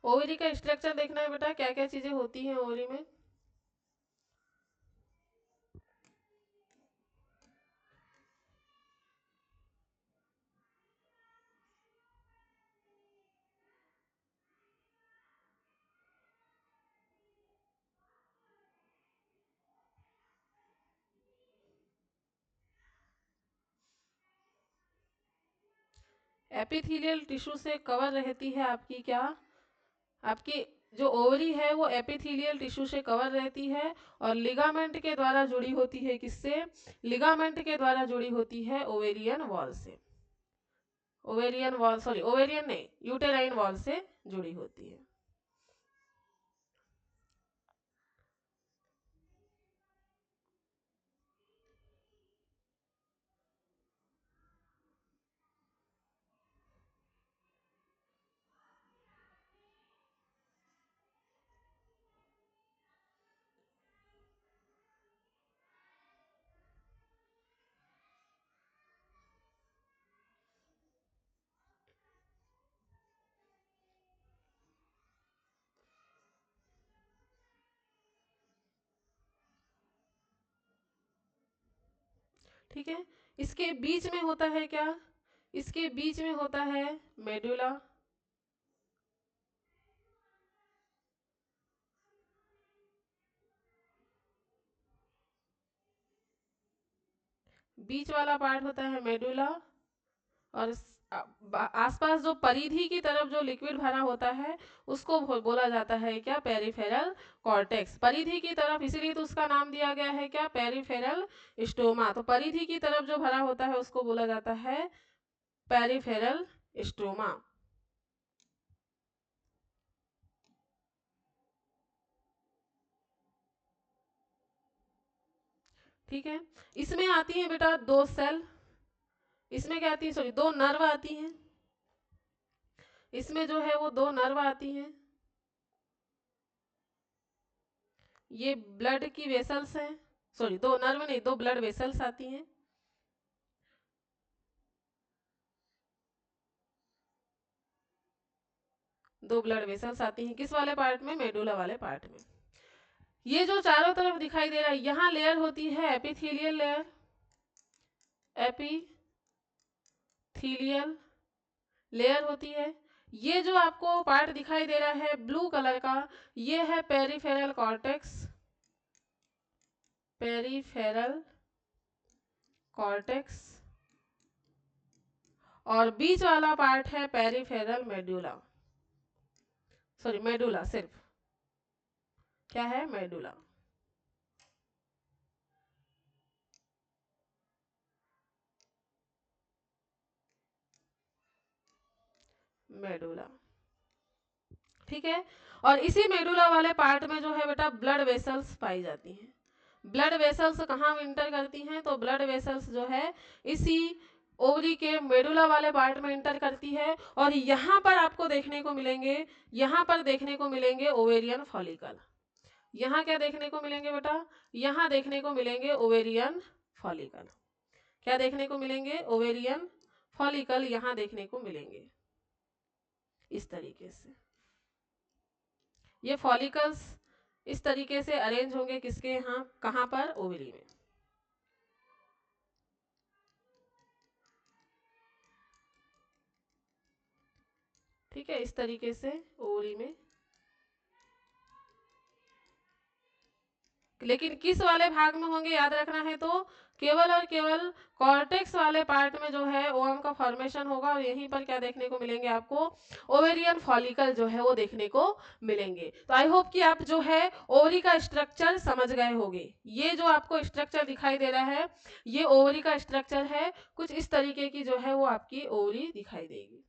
ओवरी का स्ट्रक्चर देखना है बेटा, क्या क्या चीजें होती हैं ओवरी में। एपिथेलियल टिश्यू से कवर रहती है आपकी क्या, आपकी जो ओवरी है वो एपिथेलियल टिश्यू से कवर रहती है और लिगामेंट के द्वारा जुड़ी होती है। किससे? लिगामेंट के द्वारा जुड़ी होती है ओवेरियन वॉल से। ओवेरियन वॉल, सॉरी ओवेरियन नहीं, यूटेराइन वॉल से जुड़ी होती है। ठीक है, इसके बीच में होता है क्या, इसके बीच में होता है मेडुला। बीच वाला पार्ट होता है मेडुला और आसपास जो परिधि की तरफ जो लिक्विड भरा होता है उसको बोला जाता है क्या, पेरिफेरल कॉर्टेक्स। परिधि की तरफ, इसीलिए तो उसका नाम दिया गया है क्या, पेरिफेरल स्टोमा। तो परिधि की तरफ जो भरा होता है उसको बोला जाता है पेरिफेरल स्टोमा। ठीक है, इसमें आती है बेटा दो सेल, इसमें क्या आती है, सॉरी दो नर्व आती हैं। इसमें जो है वो दो नर्व आती हैं, ये ब्लड की वेसल्स हैं, सॉरी दो नर्व नहीं, दो ब्लड वेसल्स आती हैं। दो ब्लड वेसल्स आती हैं किस वाले पार्ट में, मेडुला वाले पार्ट में। ये जो चारों तरफ दिखाई दे रहा है, यहाँ लेयर होती है एपिथेलियल लेयर, एपिथेलियल लेयर होती है। ये जो आपको पार्ट दिखाई दे रहा है ब्लू कलर का, ये है पेरिफेरल कॉर्टेक्स, पेरिफेरल कॉर्टेक्स। और बीच वाला पार्ट है पेरिफेरल मेडुला, सॉरी मेडुला, सिर्फ क्या है, मेडुला। मेडुला, ठीक है। और इसी मेडुला वाले पार्ट में जो है बेटा ब्लड वेसल्स पाई जाती हैं। ब्लड वेसल्स कहाँ इंटर करती हैं, तो ब्लड वेसल्स जो है इसी ओवरी के मेडुला वाले पार्ट में इंटर करती है। और यहाँ पर आपको देखने को मिलेंगे, यहाँ पर देखने को मिलेंगे ओवेरियन फॉलिकल। यहाँ क्या देखने को मिलेंगे बेटा, यहाँ देखने को मिलेंगे ओवेरियन फॉलिकल। क्या देखने को मिलेंगे, ओवेरियन फॉलिकल यहाँ देखने को मिलेंगे इस तरीके से। ये फॉलिकल्स इस तरीके से अरेंज होंगे किसके यहाँ, कहाँ पर, ओवरी में। ठीक है, इस तरीके से ओवरी में। लेकिन किस वाले भाग में होंगे याद रखना है, तो केवल और केवल कॉर्टेक्स वाले पार्ट में जो है ओवम का फॉर्मेशन होगा और यहीं पर क्या देखने को मिलेंगे आपको, ओवेरियन फॉलिकल जो है वो देखने को मिलेंगे। तो आई होप कि आप जो है ओवरी का स्ट्रक्चर समझ गए होंगे। ये जो आपको स्ट्रक्चर दिखाई दे रहा है ये ओवरी का स्ट्रक्चर है, कुछ इस तरीके की जो है वो आपकी ओवरी दिखाई देगी।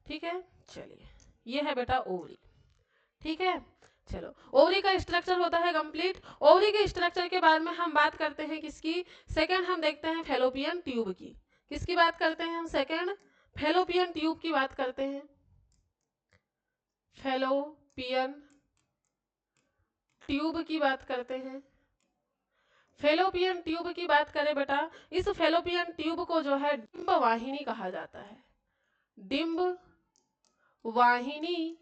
ठीक है, चलिए ये है बेटा ओवरी। ठीक है, चलो ओवरी का स्ट्रक्चर होता है कंप्लीट। ओवरी के स्ट्रक्चर के बाद में हम बात करते हैं किसकी, सेकंड हम देखते हैं फैलोपियन ट्यूब की। किसकी बात करते हैं हम सेकंड, फैलोपियन ट्यूब की बात करते हैं। फैलोपियन ट्यूब की बात करते हैं। फैलोपियन ट्यूब की बात करें बेटा, इस फैलोपियन ट्यूब को जो है डिंब वाहिनी कहा जाता है। डिंब वाहिनी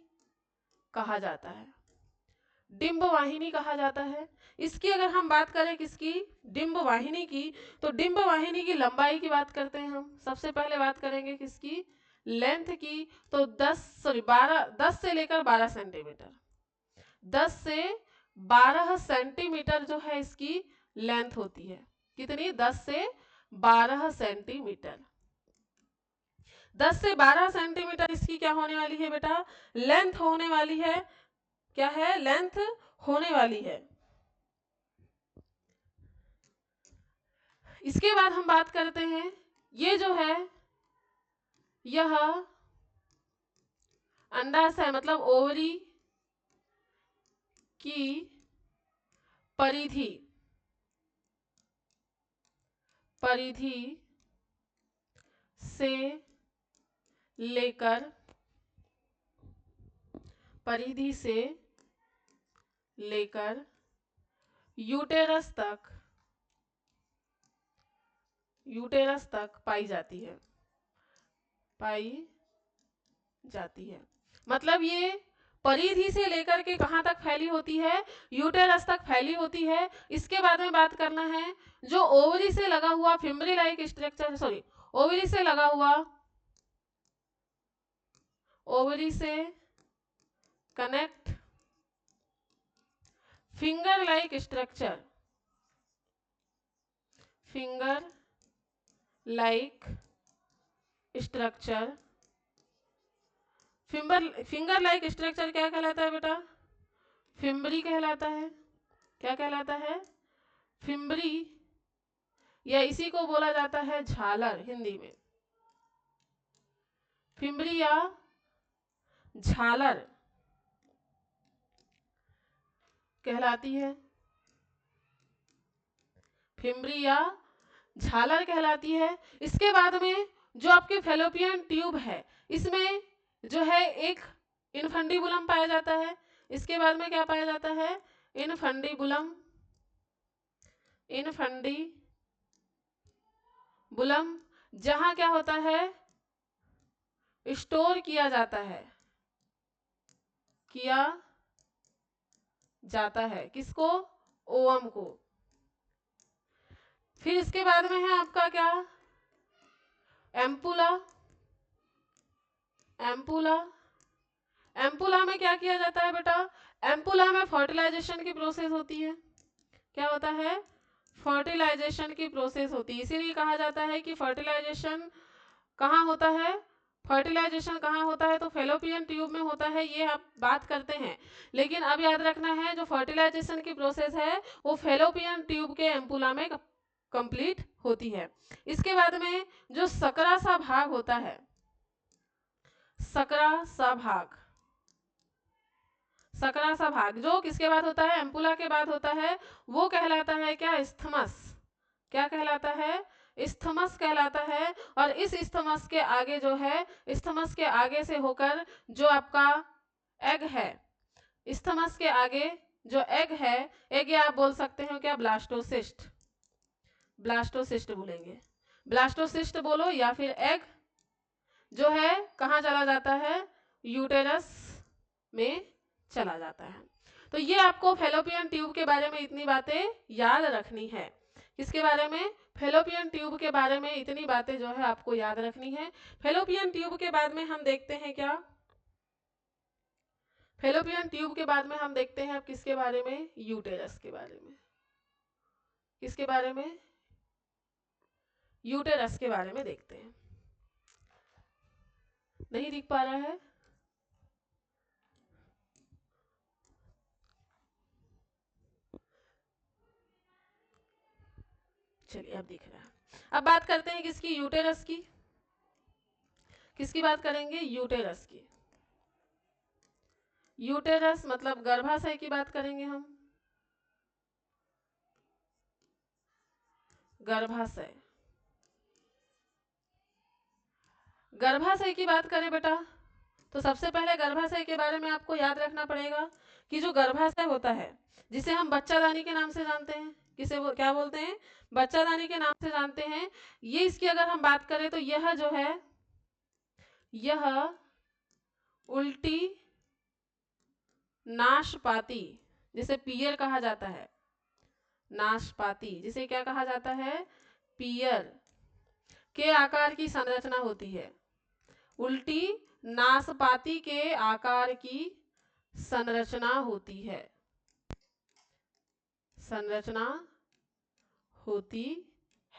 कहा जाता है। डिंब वाहिनी कहा जाता है। इसकी अगर हम बात करें किसकी, डिंब वाहिनी की, तो डिंब वाहिनी की लंबाई की बात करते हैं हम। सबसे पहले बात करेंगे किसकी, लेंथ की। तो 10 से लेकर 12 सेंटीमीटर, 10 से 12 सेंटीमीटर जो है इसकी लेंथ होती है। कितनी, 10 से 12 सेंटीमीटर। 10 से 12 सेंटीमीटर इसकी क्या होने वाली है बेटा, लेंथ होने वाली है। क्या है, लेंथ होने वाली है। इसके बाद हम बात करते हैं, ये जो है यह अंडाशय मतलब ओवरी की परिधि, परिधि से लेकर, परिधि से लेकर यूटेरस तक, यूटेरस तक पाई जाती है, पाई जाती है। मतलब ये परिधि से लेकर के कहां तक फैली होती है, यूटेरस तक फैली होती है। इसके बाद में बात करना है जो ओवरी से लगा हुआ fimbriae like structure, sorry ovary से लगा हुआ, ओवरी से connect finger like structure, finger like structure. Finger like structure क्या कहलाता है बेटा, फिम्बरी कहलाता है। क्या कहलाता है, फिम्बरी, या इसी को बोला जाता है झालर हिंदी में। फिम्बरी या झालर कहलाती है, फिम्बरी या झालर कहलाती है। इसके बाद में जो आपके फैलोपियन ट्यूब है, इसमें जो है एक इनफंडीबुलम पाया जाता है। इसके बाद में क्या पाया जाता है, इनफंडीबुलम, इनफंडीबुलम, जहां क्या होता है, स्टोर किया जाता है, किया जाता है किसको, ओवम को। फिर इसके बाद में है आपका क्या, एम्पुला। एम्पुला, एम्पुला में क्या किया जाता है बेटा, एम्पुला में फर्टिलाइजेशन की प्रोसेस होती है। क्या होता है, फर्टिलाइजेशन की प्रोसेस होती है। इसीलिए कहा जाता है कि फर्टिलाइजेशन कहाँ होता है, फर्टिलाइजेशन कहाँ होता है, तो फैलोपियन ट्यूब में होता है। ये आप बात करते हैं, लेकिन अब याद रखना है जो फर्टिलाइजेशन की प्रोसेस है वो फैलोपियन ट्यूब के एम्पुला में कंप्लीट होती है। इसके बाद में जो सकरा सा भाग होता है, सकरा सा भाग, सकरा सा भाग जो किसके बाद होता है, एम्पुला के बाद होता है, वो कहलाता है क्या, इस्थमस। क्या कहलाता है, इस्थमस कहलाता है। और इस इस्थमस के आगे जो है, इस्थमस के आगे से होकर जो आपका एग है, इस्थमस के आगे जो एग है, एग या आप बोल सकते हो क्या, ब्लास्टोसिस्ट, ब्लास्टोसिस्ट बोलेंगे, ब्लास्टोसिस्ट बोलो, या फिर एग जो है कहाँ चला जाता है, यूटेरस में चला जाता है। तो ये आपको फैलोपियन ट्यूब के बारे में इतनी बातें याद रखनी है। किसके बारे में, फैलोपियन ट्यूब के बारे में इतनी बातें जो है आपको याद रखनी है। फैलोपियन ट्यूब के बाद में हम देखते हैं क्या, फैलोपियन ट्यूब के बाद में हम देखते हैं अब किसके बारे में, यूटेरस के बारे में। किसके बारे में, यूटेरस के बारे में देखते हैं। नहीं दिख पा रहा है, चलिए अब दिख रहा है। अब बात करते हैं किसकी, यूटेरस की। किसकी बात करेंगे? यूटेरस की। यूटेरस मतलब गर्भाशय की बात करेंगे हम। गर्भाशय, गर्भाशय की बात करें बेटा तो सबसे पहले गर्भाशय के बारे में आपको याद रखना पड़ेगा कि जो गर्भाशय होता है जिसे हम बच्चादानी के नाम से जानते हैं, किसे वो क्या बोलते हैं? बच्चादानी के नाम से जानते हैं। ये इसकी अगर हम बात करें तो यह जो है, यह उल्टी नाशपाती, जिसे पियर कहा जाता है, नाशपाती जिसे क्या कहा जाता है? पियर के आकार की संरचना होती है। उल्टी नाशपाती के आकार की संरचना होती है, संरचना होती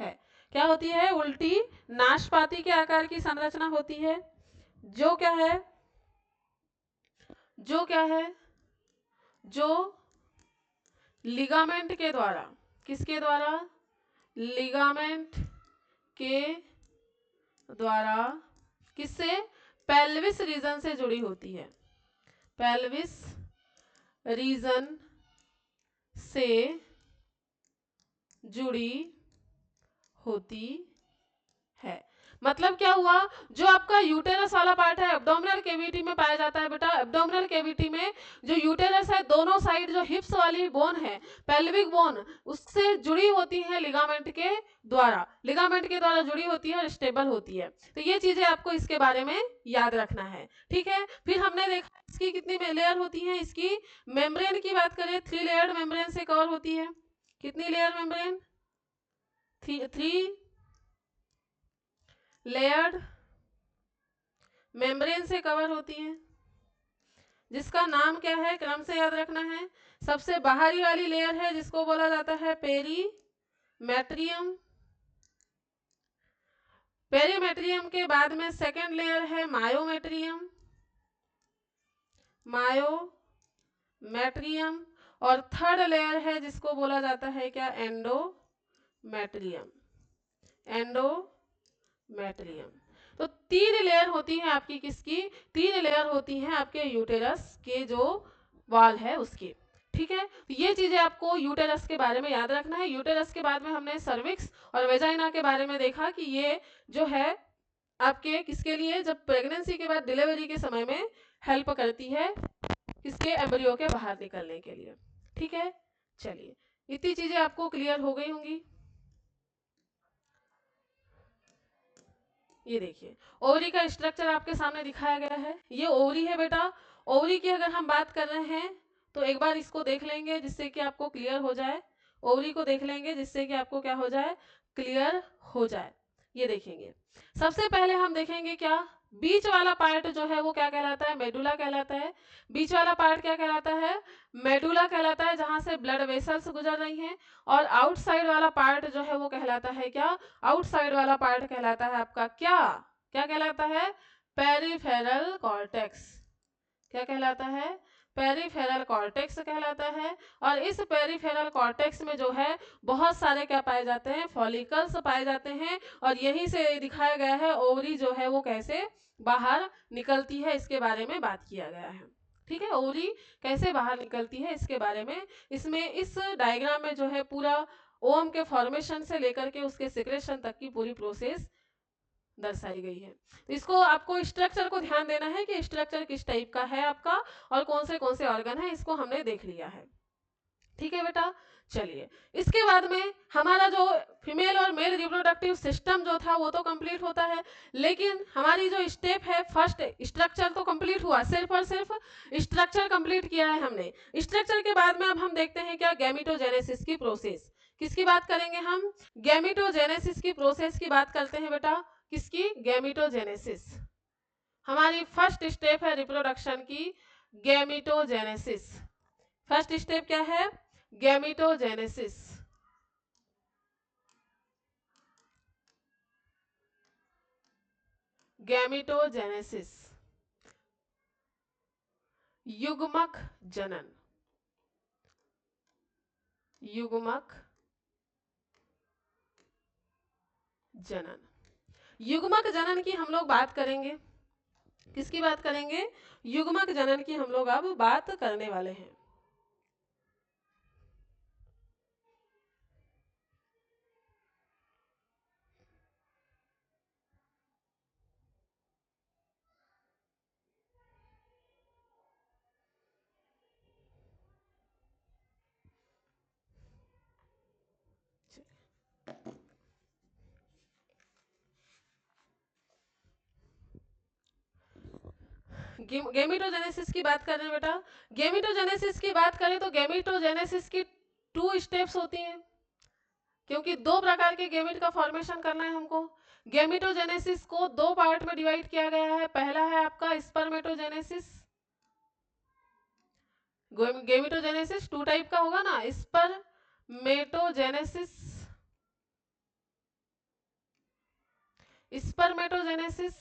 है। क्या होती है? उल्टी नाशपाती के आकार की संरचना होती है, जो क्या है? जो क्या है? जो लिगामेंट के द्वारा, किसके द्वारा? लिगामेंट के द्वारा किससे? पेल्विस रीजन से जुड़ी होती है। पेल्विस रीजन से जुड़ी होती है। मतलब क्या हुआ? जो आपका यूटेरस वाला पार्ट है एब्डोमिनल कैविटी में पाया जाता है बेटा। एब्डोमिनल कैविटी में जो यूटेरस है, दोनों साइड जो हिप्स वाली बोन है, पेल्विक बोन, उससे जुड़ी होती है लिगामेंट के द्वारा, लिगामेंट के द्वारा जुड़ी होती है और स्टेबल होती है। तो ये चीजें आपको इसके बारे में याद रखना है, ठीक है। फिर हमने देखा इसकी कितनी लेयर होती है। इसकी मेम्ब्रेन की बात करें, 3 लेयर्ड मेम्ब्रेन से कवर होती है। कितनी लेयर मेम्ब्रेन? 3 लेयर्ड मेम्ब्रेन से कवर होती है, जिसका नाम क्या है? क्रम से याद रखना है। सबसे बाहरी वाली लेयर है जिसको बोला जाता है पेरीमेट्रियम। पेरीमेट्रियम के बाद में सेकेंड लेयर है मायोमेट्रियम, मायोमेट्रियम, और थर्ड लेयर है जिसको बोला जाता है क्या? Endometrium, endometrium. तो 3 लेयर होती है आपकी, किसकी? 3 लेयर होती हैं आपके यूटेरस के जो वॉल है उसकी, ठीक है। तो ये चीजें आपको यूटेरस के बारे में याद रखना है। यूटेरस के बाद में हमने सर्विक्स और वेजाइना के बारे में देखा कि ये जो है आपके किसके लिए? जब प्रेगनेंसी के बाद डिलीवरी के समय में हेल्प करती है, किसके? एम्ब्रियो के बाहर निकलने के लिए, ठीक है। चलिए, इतनी चीजें आपको क्लियर हो गई होंगी। ये देखिए ओवरी का स्ट्रक्चर आपके सामने दिखाया गया है। ये ओवरी है बेटा। ओवरी की अगर हम बात कर रहे हैं तो एक बार इसको देख लेंगे जिससे कि आपको क्लियर हो जाए। ओवरी को देख लेंगे जिससे कि आपको क्या हो जाए? क्लियर हो जाए। ये देखेंगे, सबसे पहले हम देखेंगे क्या? बीच वाला पार्ट जो है वो क्या कहलाता है? मेडुला कहलाता है। बीच वाला पार्ट क्या कहलाता है? मेडुला कहलाता है, जहां से ब्लड वेसल्स गुजर रही हैं। और आउटसाइड वाला पार्ट जो है वो कहलाता है क्या? आउटसाइड वाला पार्ट कहलाता है आपका क्या? क्या कहलाता है? Peripheral cortex. क्या कहलाता है? पेरिफेरल कॉर्टेक्स कहलाता है। और इस पेरिफेरल कॉर्टेक्स में जो है बहुत सारे क्या पाए जाते हैं? फॉलिकल्स पाए जाते हैं। और यहीं से दिखाया गया है ओवरी जो है वो कैसे बाहर निकलती है, इसके बारे में बात किया गया है, ठीक है। ओवरी कैसे बाहर निकलती है इसके बारे में इसमें इस डायग्राम में जो है पूरा ओम के फॉर्मेशन से लेकर के उसके सिक्रेशन तक की पूरी प्रोसेस दर्शाई गई है। तो इसको आपको स्ट्रक्चर को ध्यान देना है कि स्ट्रक्चर किस टाइप का है आपका और कौन से ऑर्गन है, इसको हमने देख लिया है, ठीक है बेटा। चलिए, इसके बाद में हमारा जो फीमेल और मेल रिप्रोडक्टिव सिस्टम जो था वो तो कंप्लीट होता है, लेकिन हमारी जो स्टेप है फर्स्ट, स्ट्रक्चर तो कंप्लीट हुआ, सिर्फ और सिर्फ स्ट्रक्चर कंप्लीट किया है हमने। स्ट्रक्चर के बाद में अब हम देखते हैं क्या? गैमेटोजेनेसिस की प्रोसेस। किसकी बात करेंगे हम? गैमेटोजेनेसिस की प्रोसेस की बात करते हैं बेटा। किसकी? गैमेटोजेनेसिस। हमारी फर्स्ट स्टेप है रिप्रोडक्शन की, गैमेटोजेनेसिस। फर्स्ट स्टेप क्या है? गैमेटोजेनेसिस। गैमेटोजेनेसिस, युग्मक जनन। युग्मक जनन, युग्मक जनन की हम लोग बात करेंगे। किसकी बात करेंगे? युग्मक जनन की हम लोग अब बात करने वाले हैं। गेमिटोजेनेसिस की बात कर रहे हैं बेटा। गेमिटोजेनेसिस की बात करें तो गेमिटोजेनेसिस की 2 स्टेप्स होती हैं, क्योंकि 2 प्रकार के गेमिट का फॉर्मेशन करना है हमको। गेमिटोजेनेसिस को 2 पार्ट में डिवाइड किया गया है। पहला है आपका स्पर्मेटोजेनेसिस। गेमिटोजेनेसिस 2 टाइप का होगा ना, स्पर्मेटोजेनेसिस, स्पर्मेटोजेनेसिस,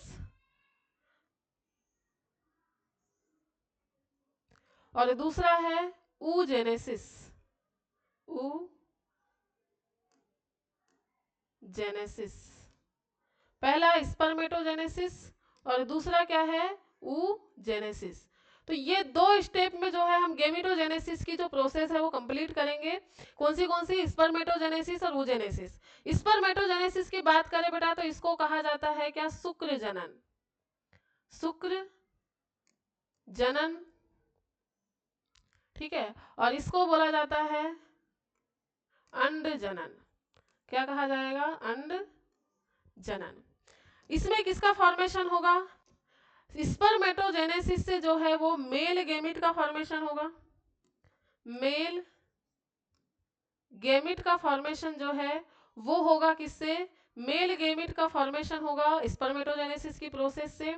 और दूसरा है ऊजेनेसिस, ऊजेनेसिस। पहला स्पर्मेटोजेनेसिस और दूसरा क्या है? ऊजेनेसिस। तो ये 2 स्टेप में जो है हम गेमिटोजेनेसिस की जो प्रोसेस है वो कंप्लीट करेंगे। कौन सी? स्पर्मेटोजेनेसिस और ऊजेनेसिस। स्पर्मेटोजेनेसिस की बात करें बेटा तो इसको कहा जाता है क्या? शुक्र जनन। शुक्र जनन, ठीक है। और इसको बोला जाता है अंड जनन। क्या कहा जाएगा? अंड जनन। इसमें किसका फॉर्मेशन होगा? स्पर्मेटोजेनेसिस से जो है वो मेल गेमिट का फॉर्मेशन होगा। मेल गेमिट का फॉर्मेशन जो है वो होगा किससे? मेल गेमिट का फॉर्मेशन होगा स्पर्मेटोजेनेसिस की प्रोसेस से।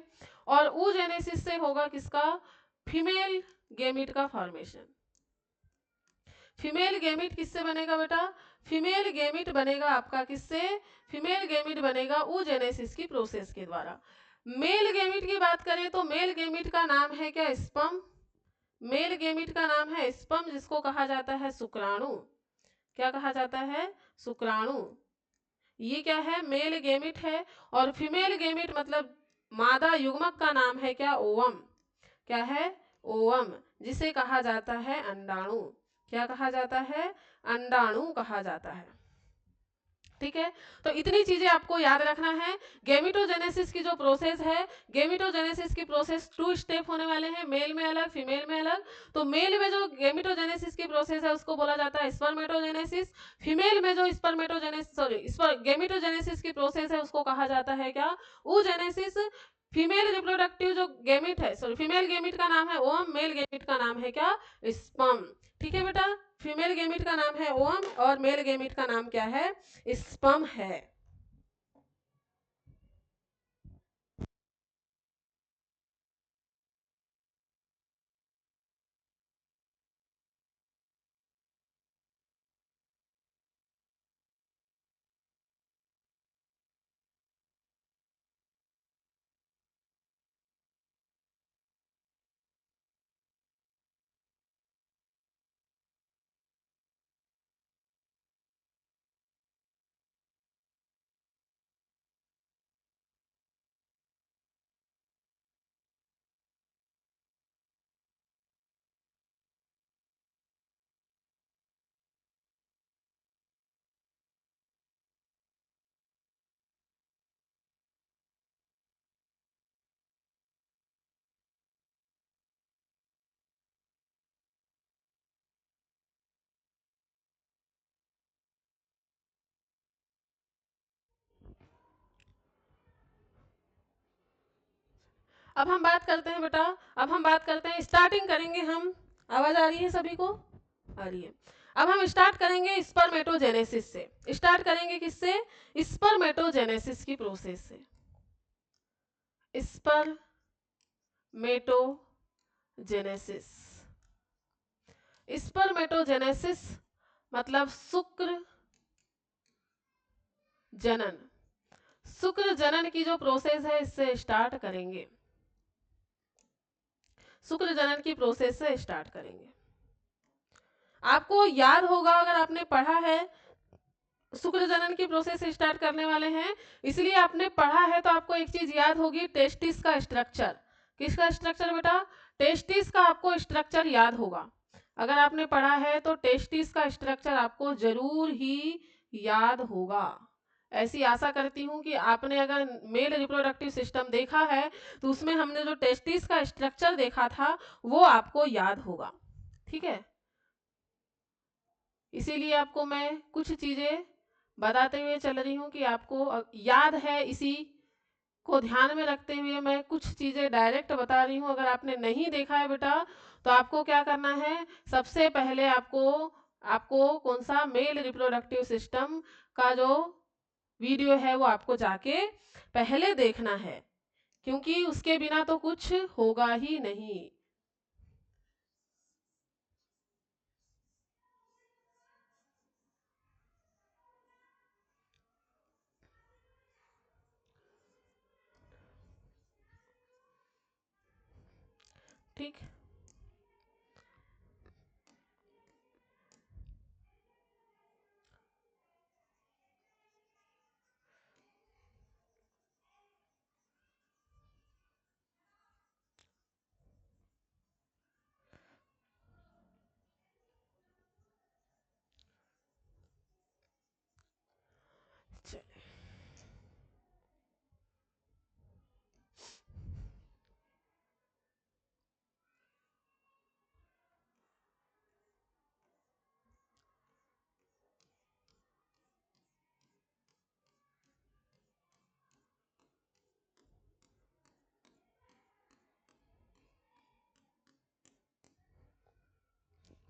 और ऊजेनेसिस से होगा किसका? फीमेल गेमिट का फॉर्मेशन। फीमेल गेमिट किससे बनेगा बेटा? फीमेल गेमिट बनेगा आपका किससे? फीमेल गेमिट बनेगा ऊजेनेसिस की प्रोसेस के द्वारा। मेल गेमिट की बात करें तो मेल गेमिट का नाम है क्या? स्पर्म। मेल गेमिट का नाम है स्पर्म, जिसको कहा जाता है शुक्राणु। क्या कहा जाता है? शुक्राणु। ये क्या है? मेल गेमिट है। और फीमेल गेमिट मतलब मादा युग्मक का नाम है क्या? ओवम। क्या है? ओवम, जिसे कहा जाता है अंडाणु। क्या कहा जाता है? अंडाणु कहा जाता है। ठीक है, तो इतनी चीजें आपको याद रखना है। गेमिटोजेनेसिस की जो प्रोसेस है, गेमिटोजेनेसिस की प्रोसेस 2 स्टेप होने वाले हैं, मेल में अलग, फीमेल में अलग। तो मेल में जो गेमिटोजेनेसिस की प्रोसेस है उसको बोला जाता है स्पर्मेटोजेनेसिस। फीमेल में जो गेमिटोजेनेसिस की प्रोसेस है उसको कहा जाता है क्या? ऊजेनेसिस। फीमेल रिप्रोडक्टिव जो गेमिट है, फीमेल गेमिट का नाम है ओम, मेल गेमिट का नाम है क्या? स्पर्म। ठीक है बेटा, फीमेल गेमिट का नाम है ओम और मेल गेमिट का नाम क्या है? स्पर्म है। अब हम बात करते हैं बेटा, अब हम बात करते हैं, स्टार्टिंग करेंगे हम। आवाज आ रही है सभी को? आ रही है। अब हम स्टार्ट करेंगे स्पर्मेटोजेनेसिस से। स्टार्ट करेंगे किससे? स्पर्मेटोजेनेसिस की प्रोसेस से। स्पर्मेटोजेनेसिस। स्पर्मेटोजेनेसिस मतलब शुक्र जनन। शुक्र जनन की जो प्रोसेस है इससे स्टार्ट करेंगे। शुक्र जनन की प्रोसेस से स्टार्ट करेंगे। आपको याद होगा, अगर आपने पढ़ा है, शुक्र जनन की प्रोसेस स्टार्ट करने वाले हैं, इसलिए आपने पढ़ा है तो आपको एक चीज याद होगी, टेस्टिस का स्ट्रक्चर। किसका स्ट्रक्चर बेटा? टेस्टिस का आपको स्ट्रक्चर याद होगा, अगर आपने पढ़ा है तो टेस्टिस का स्ट्रक्चर आपको जरूर ही याद होगा। ऐसी आशा करती हूँ कि आपने अगर मेल रिप्रोडक्टिव सिस्टम देखा है तो उसमें हमने जो टेस्टिस का स्ट्रक्चर देखा था वो आपको याद होगा। ठीक है, इसीलिए आपको मैं कुछ चीजें बताते हुए चल रही हूँ कि आपको याद है, इसी को ध्यान में रखते हुए मैं कुछ चीजें डायरेक्ट बता रही हूँ। अगर आपने नहीं देखा है बेटा तो आपको क्या करना है, सबसे पहले आपको आपको कौन सा मेल रिप्रोडक्टिव सिस्टम का जो वीडियो है वो आपको जाके पहले देखना है, क्योंकि उसके बिना तो कुछ होगा ही नहीं। ठीक, चलिए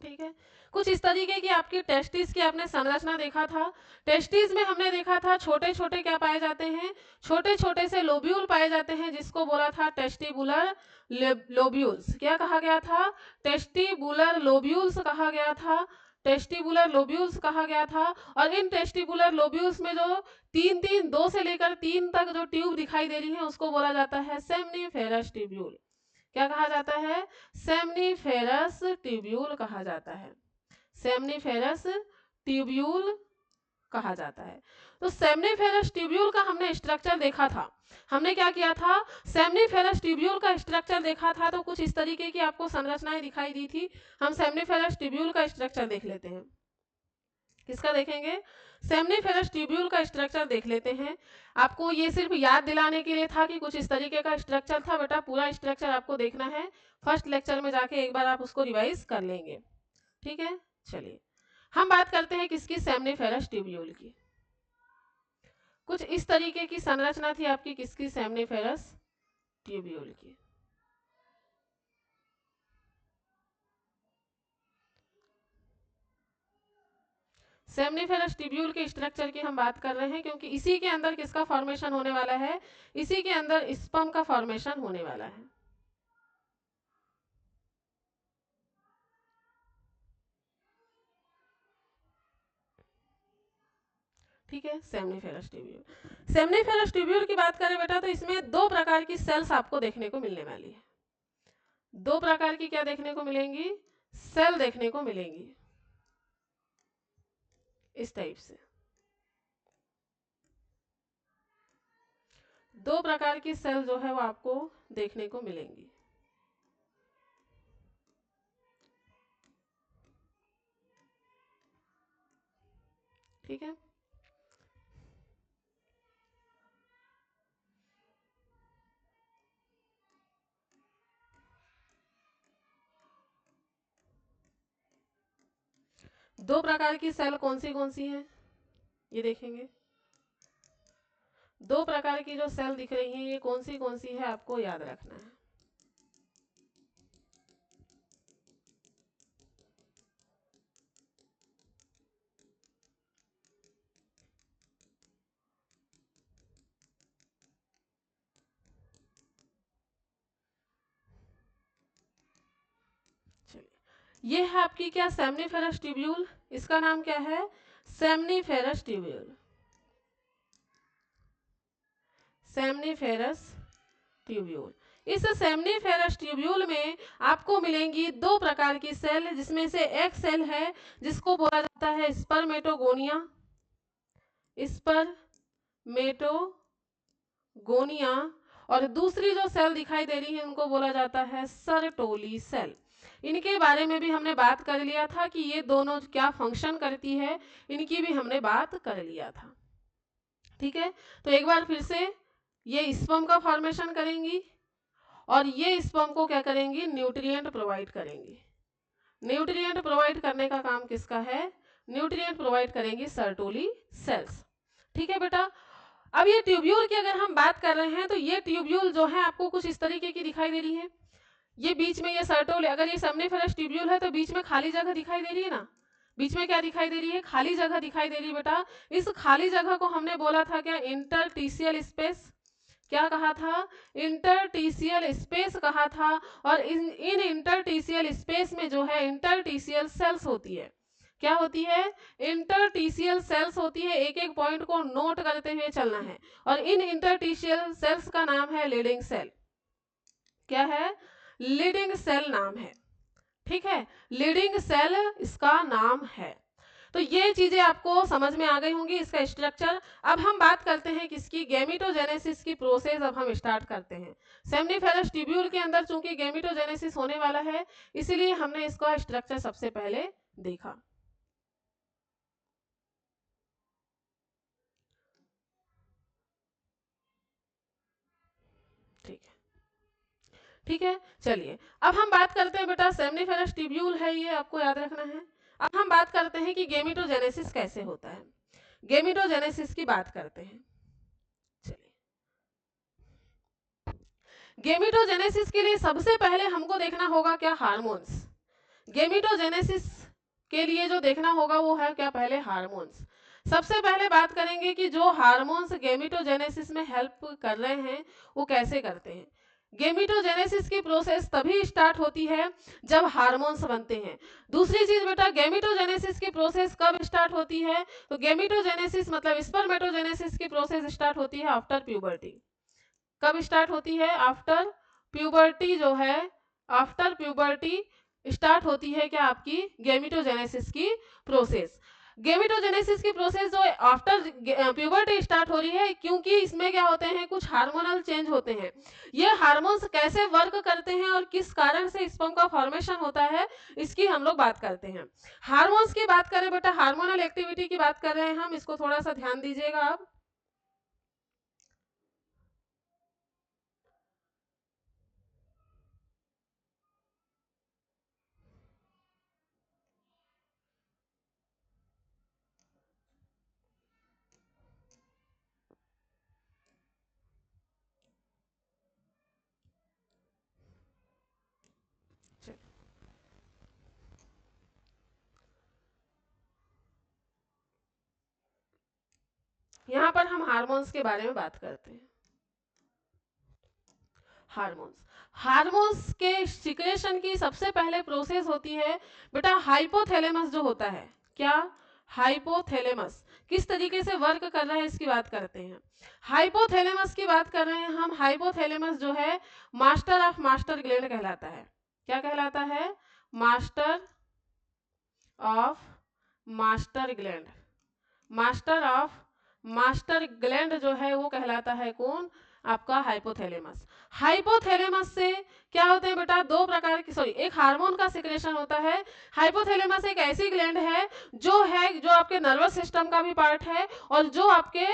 ठीक है, कुछ इस तरीके की आपकी टेस्टिस की आपने संरचना देखा था। टेस्टिस में हमने देखा था छोटे छोटे क्या पाए जाते हैं, छोटे छोटे से लोब्यूल पाए जाते हैं, जिसको बोला था टेस्टिबुलर लोब्यूल्स। क्या कहा गया था? टेस्टिबुलर लोब्यूल्स कहा गया था, टेस्टिबुलर लोब्यूल्स कहा गया था। और इन टेस्टिबुलर लोब्यूल्स में जो तीन तीन, दो से लेकर तीन तक जो ट्यूब दिखाई दे रही है उसको बोला जाता है सेमनीफेरस ट्यूब्यूल। क्या कहा जाता है? सेमनीफेरस ट्यूब्यूल कहा जाता है, सेमनीफेरस ट्यूब्यूल कहा जाता है। तो सेमनीफेरस ट्यूब्यूल का हमने स्ट्रक्चर देखा था। हमने क्या किया था? सेमनीफेरस ट्यूब्यूल का स्ट्रक्चर देखा था, तो कुछ इस तरीके की आपको संरचनाएं दिखाई दी थी। हम सेमनीफेरस ट्यूब्यूल का स्ट्रक्चर देख लेते हैं। किसका देखेंगे? सेमनीफेरस ट्यूब्यूल का स्ट्रक्चर देख लेते हैं। आपको ये सिर्फ याद दिलाने के लिए था कि कुछ इस तरीके का स्ट्रक्चर था। बेटा पूरा स्ट्रक्चर आपको देखना है, फर्स्ट लेक्चर में जाके एक बार आप उसको रिवाइज कर लेंगे। ठीक है, चलिए हम बात करते हैं किसकी? सेमनीफेरस ट्यूब्यूल की। कुछ इस तरीके की संरचना थी आपकी किसकी? सेमनीफेरस ट्यूब्यूल की। सेमनीफेरस ट्यूब्यूल के स्ट्रक्चर की हम बात कर रहे हैं, क्योंकि इसी के अंदर किसका फॉर्मेशन होने वाला है? इसी के अंदर स्पर्म का फॉर्मेशन होने वाला है। ठीक है, सेमनीफेरस ट्यूब्यूल। सेमनीफेरस ट्यूब्यूल की बात करें बेटा तो इसमें दो प्रकार की सेल्स आपको देखने को मिलने वाली है। दो प्रकार की क्या देखने को मिलेंगी? सेल देखने को मिलेंगी, इस टाइप से दो प्रकार की सेल जो है वो आपको देखने को मिलेंगी। ठीक है, दो प्रकार की सेल कौन सी हैं ये देखेंगे। दो प्रकार की जो सेल दिख रही हैं ये कौन सी है आपको याद रखना है। चलिए, ये है आपकी क्या? Seminiferous tubule. इसका नाम क्या है? Seminiferous tubule. Seminiferous tubule. इस सेमनीफेरस ट्यूब्यूल में आपको मिलेंगी दो प्रकार की सेल, जिसमें से एक सेल है जिसको बोला जाता है स्पर्मेटोगोनिया। स्पर्मेटोगोनिया। और दूसरी जो सेल दिखाई दे रही है उनको बोला जाता है सर्टोली सेल। इनके बारे में भी हमने बात कर लिया था कि ये दोनों क्या फंक्शन करती है, इनकी भी हमने बात कर लिया था। ठीक है, तो एक बार फिर से ये स्पर्म का फॉर्मेशन करेंगी और ये स्पर्म को क्या करेंगी, न्यूट्रिएंट प्रोवाइड करेंगी। न्यूट्रिएंट प्रोवाइड करने का काम किसका है, न्यूट्रिएंट प्रोवाइड करेंगी सर्टोली सेल्स। ठीक है बेटा, अब ये ट्यूब्यूल की अगर हम बात कर रहे हैं तो ये ट्यूब्यूल जो है आपको कुछ इस तरीके की दिखाई दे रही है। ये बीच में ये सर्टोल, अगर ये सेमनीफेरस ट्यूब्यूल है तो बीच में खाली जगह दिखाई दे रही है ना, बीच में क्या दिखाई दे रही है, खाली जगह दिखाई दे रही है बेटा। इस खाली जगह को हमने बोला था क्या, इंटरटीशियल स्पेस। क्या कहा था, इंटरटीशियल स्पेस कहा था। और इन इंटरटीशियल स्पेस में जो है इंटरटीशियल सेल्स होती है। क्या होती है, इंटरटीशियल सेल्स होती है। एक एक पॉइंट को नोट करते हुए चलना है। और इन इंटरटीशियल सेल्स का नाम है लीडिंग सेल। क्या है, लीडिंग सेल नाम है। ठीक है, लीडिंग सेल इसका नाम है। तो ये चीजें आपको समझ में आ गई होंगी, इसका स्ट्रक्चर। अब हम बात करते हैं किसकी, गैमेटोजेनेसिस की प्रोसेस अब हम स्टार्ट करते हैं। सेमनीफेरस ट्यूब्यूल के अंदर चूंकि गैमेटोजेनेसिस होने वाला है, इसीलिए हमने इसका स्ट्रक्चर सबसे पहले देखा। ठीक है, ठीक है, चलिए अब हम बात करते हैं बेटा, सेमनीफेरस ट्यूब्यूल है ये, आपको याद रखना है। अब हम बात करते हैं कि गैमेटोजेनेसिस कैसे होता है। गैमेटोजेनेसिस की बात करते हैं। चलिए, गैमेटोजेनेसिस के लिए सबसे पहले हमको देखना होगा क्या, हार्मोन्स। गैमेटोजेनेसिस के लिए जो देखना होगा वो है क्या, पहले हार्मोन्स। सबसे पहले बात करेंगे कि जो हार्मोन्स गैमेटोजेनेसिस में हेल्प कर रहे हैं वो कैसे करते हैं। गैमेटोजेनेसिस की प्रोसेस तभी स्टार्ट होती है जब हार्मोन्स बनते हैं। दूसरी चीज बेटा, गैमेटोजेनेसिस की प्रोसेस कब स्टार्ट होती है, तो गैमेटोजेनेसिस मतलब स्पर्मेटोजेनेसिस की प्रोसेस स्टार्ट होती है आफ्टर प्यूबर्टी। कब स्टार्ट होती है, आफ्टर प्यूबर्टी जो है, आफ्टर प्यूबर्टी स्टार्ट होती है क्या, आपकी गैमेटोजेनेसिस की प्रोसेस। गैमेटोजेनेसिस की प्रोसेस जो आफ्टर प्यूबर्टी स्टार्ट हो रही है, क्योंकि इसमें क्या होते हैं, कुछ हार्मोनल चेंज होते हैं। ये हार्मोन्स कैसे वर्क करते हैं और किस कारण से स्पर्म का फॉर्मेशन होता है, इसकी हम लोग बात करते हैं। हार्मोन्स की बात करें बेटा, हार्मोनल एक्टिविटी की बात कर रहे हैं हम, इसको थोड़ा सा ध्यान दीजिएगा आप। यहाँ पर हम हार्मोन्स के बारे में बात करते हैं। हार्मोन्स, हार्मोन्स के सिक्रेशन की सबसे पहले प्रोसेस होती है बेटा, हाइपोथैलेमस जो होता है। क्या, हाइपोथैलेमस किस तरीके से वर्क कर रहा है इसकी बात करते हैं। हाइपोथैलेमस की बात कर रहे हैं हम। हाइपोथैलेमस जो है मास्टर ऑफ मास्टर ग्लैंड कहलाता है। क्या कहलाता है, master of master gland. Master of master gland जो है वो कहलाता है कौन, आपका हाइपोथैलेमस। हाइपोथैलेमस से क्या होते हैं बेटा, दो प्रकार की, सॉरी, एक हार्मोन का सिक्रेशन होता है। हाइपोथैलेमस एक ऐसी ग्लैंड है जो आपके नर्वस सिस्टम का भी पार्ट है और जो आपके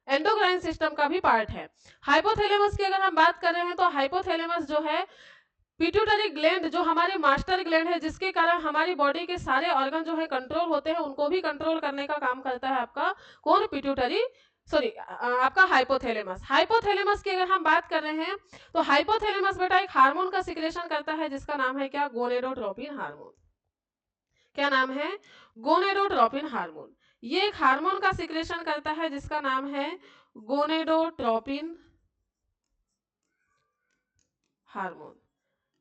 एंडोक्राइन सिस्टम का भी पार्ट है। हाइपोथैलेमस की अगर हम बात कर रहे हैं तो हाइपोथैलेमस जो है पिट्यूटरी ग्लैंड, जो हमारे मास्टर ग्लैंड है, जिसके कारण हमारी बॉडी के सारे ऑर्गन जो है कंट्रोल होते हैं, उनको भी कंट्रोल करने का काम करता है आपका कौन, पिट्यूटरी, सॉरी, आपका हाइपोथैलेमस। हाइपोथैलेमस की अगर हम बात कर रहे हैं तो हाइपोथैलेमस बेटा एक हार्मोन का सिक्रेशन करता है जिसका नाम है क्या, गोनेडोट्रोपिन हार्मोन। क्या नाम है, गोनेडोट्रोपिन हार्मोन। ये एक हार्मोन का सिक्रेशन करता है जिसका नाम है गोनेडोट्रोपिन हार्मोन।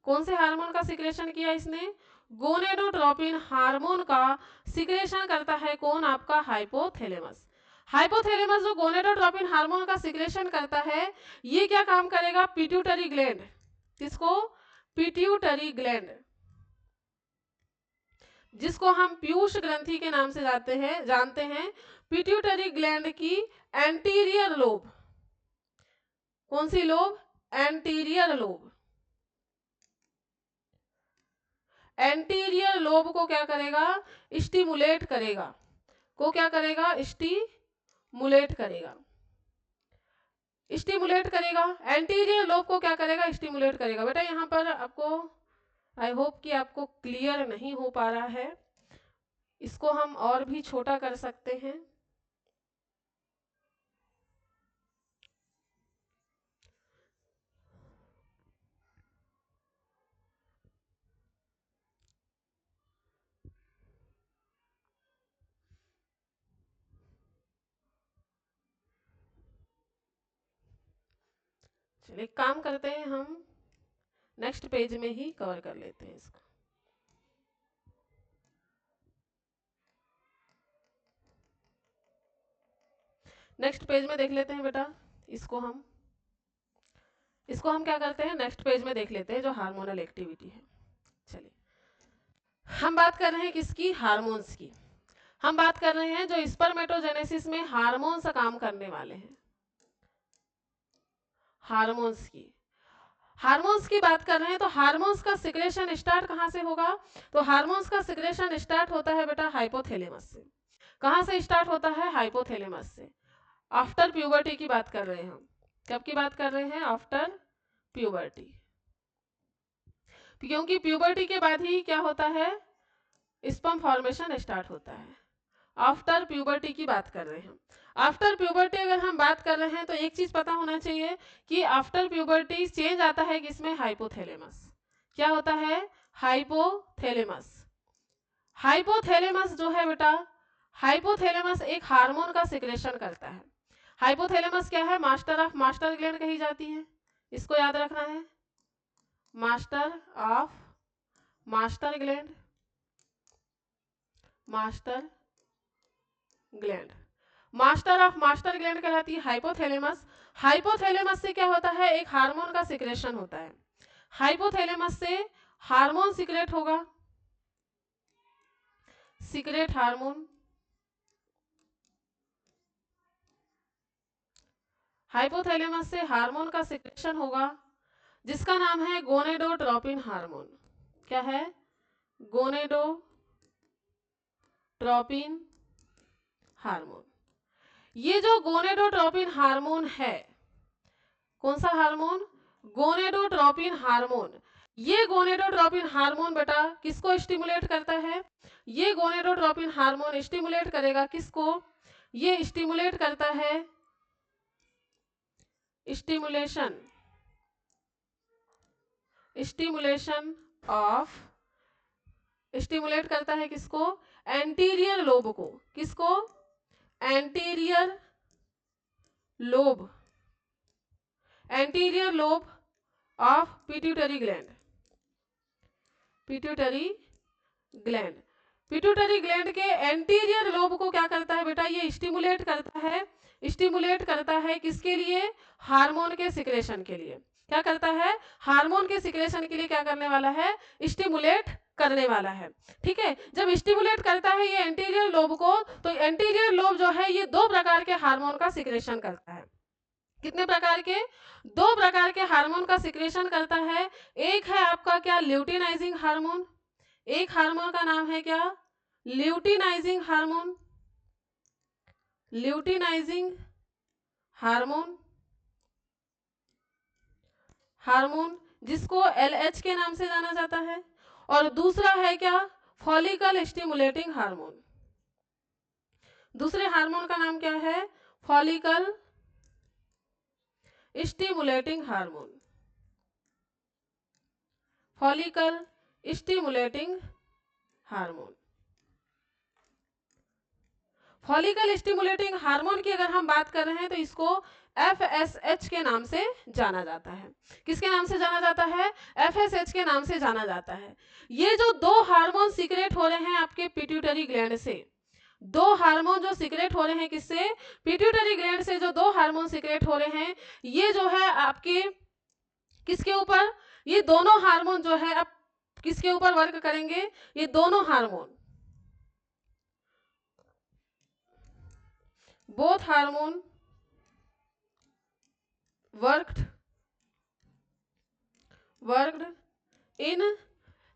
कौन से हार्मोन का सिक्रेशन किया इसने, गोनेडोट्रोपिन हार्मोन का सिक्रेशन करता है कौन, आपका हाइपोथैलेमस। हाइपोथैलेमस जो गोनेडोट्रोपिन हार्मोन का सिक्रेशन करता है, ये क्या काम करेगा, पिट्यूटरी ग्लैंड, किसको, पिट्यूटरी ग्लैंड, जिसको हम पीयूष ग्रंथि के नाम से जानते हैं। पिट्यूटरी ग्लैंड की एंटीरियर लोब, कौन सी lobe, anterior lobe, anterior lobe को क्या करेगा, स्टिमुलेट करेगा, को क्या करेगा, स्टिमुलेट करेगा, स्टिमुलेट करेगा। एंटीरियर लोब को क्या करेगा, स्टिमुलेट करेगा। बेटा यहाँ पर आपको, आई होप कि आपको क्लियर नहीं हो पा रहा है, इसको हम और भी छोटा कर सकते हैं। चलिए एक काम करते हैं, हम नेक्स्ट पेज में ही कवर कर लेते हैं इसको। नेक्स्ट पेज में देख लेते हैं बेटा, इसको हम क्या करते हैं, नेक्स्ट पेज में देख लेते हैं, जो हार्मोनल एक्टिविटी है। चलिए हम बात कर रहे हैं किसकी, हार्मोन्स की। हम बात कर रहे हैं जो स्पर्मेटोजेनेसिस में हार्मोन्स काम करने वाले हैं, हार्मोन्स की। हार्मोन्स की बात कर रहे हैं तो हार्मोन्स का सिक्रेशन स्टार्ट कहाँ से होगा, तो हार्मोन्स का सिक्रेशन स्टार्ट होता है बेटा हाइपोथैलेमस से। कहाँ से स्टार्ट होता है, हाइपोथैलेमस से। आफ्टर प्यूबर्टी की बात कर रहे हैं हम, कब की बात कर रहे हैं, आफ्टर प्यूबर्टी, क्योंकि प्यूबर्टी के बाद ही क्या होता है, स्पर्म फॉर्मेशन स्टार्ट होता है। आफ्टर प्यूबर्टी की बात कर रहे हैं। आफ्टर प्यूबर्टी अगर हम बात कर रहे हैं तो एक चीज पता होना चाहिए कि आफ्टर प्यूबर्टी चेंज आता है किसमें, हाइपोथैलेमस। क्या होता है, हाइपोथैलेमस। हाइपोथैलेमस जो है बेटा, हाइपोथैलेमस एक हार्मोन का सिक्रेशन करता है। हाइपोथैलेमस क्या है, मास्टर ऑफ मास्टर ग्लैंड कही जाती है, इसको याद रखना है, master of master gland, master gland, master of master gland कहलाती है हाइपोथैलेमस। हाइपोथैलेमस से क्या होता है, एक हार्मोन का सिक्रेशन होता है। हाइपोथैलेमस से हार्मोन सिक्रेट होगा, सिक्रेट हार्मोन। हाइपोथैलेमस से हार्मोन का सिक्रेशन होगा जिसका नाम है गोनेडोट्रोपिन हार्मोन। क्या है, गोनेडोट्रोपिन हार्मोन। ये जो गोनेडोट्रोपिन हार्मोन है, कौन सा हार्मोन, गोनेडोट्रोपिन हार्मोन। ये गोनेडोट्रोपिन हार्मोन बेटा किसको स्टिमुलेट करता है, ये गोनेडोट्रोपिन हार्मोन स्टिमुलेट करेगा किसको, ये स्टिमुलेट करता है, स्टिमुलेशन, स्टिमुलेशन ऑफ, स्टिमुलेट करता है किसको, एंटीरियर लोब को, किसको, anterior lobe, anterior lobe of pituitary gland, pituitary gland. Pituitary gland के एंटीरियर लोब को क्या करता है बेटा, ये स्टिमुलेट करता है, स्टिमुलेट करता है किसके लिए, हार्मोन के सिक्रेशन के लिए। क्या करता है, हार्मोन के सिक्रेशन के लिए क्या करने वाला है, स्टिमुलेट करने वाला है। ठीक है, जब स्टिमुलेट करता है ये एंटीरियर लोब को, तो एंटीरियर लोब जो है ये दो प्रकार के हार्मोन का सिक्रेशन करता है। कितने प्रकार के, दो प्रकार के हार्मोन का सिक्रेशन करता है। एक है आपका क्या, ल्यूटिनाइजिंग हार्मोन, एक हार्मोन का नाम है क्या, luteinizing hormone, luteinizing hormone, hormone जिसको एलएच के नाम से जाना जाता है। और दूसरा है क्या, फॉलिकल स्टिमुलेटिंग हार्मोन। दूसरे हार्मोन का नाम क्या है, follicle stimulating hormone, follicle stimulating hormone. Follicle stimulating hormone की अगर हम बात कर रहे हैं तो इसको FSH के नाम से जाना जाता है। किसके नाम से जाना जाता है, FSH के नाम से जाना जाता है। ये जो दो हार्मोन सीक्रेट हो रहे हैं आपके पिट्यूटरी ग्लैंड से, दो हार्मोन जो सीक्रेट हो रहे हैं किससे, पिट्यूटरी ग्लैंड से जो दो हार्मोन सीक्रेट हो रहे हैं, ये जो है आपके किसके ऊपर, ये दोनों हार्मोन जो है आप किसके ऊपर वर्क करेंगे, ये दोनों hormone, both hormone worked worked in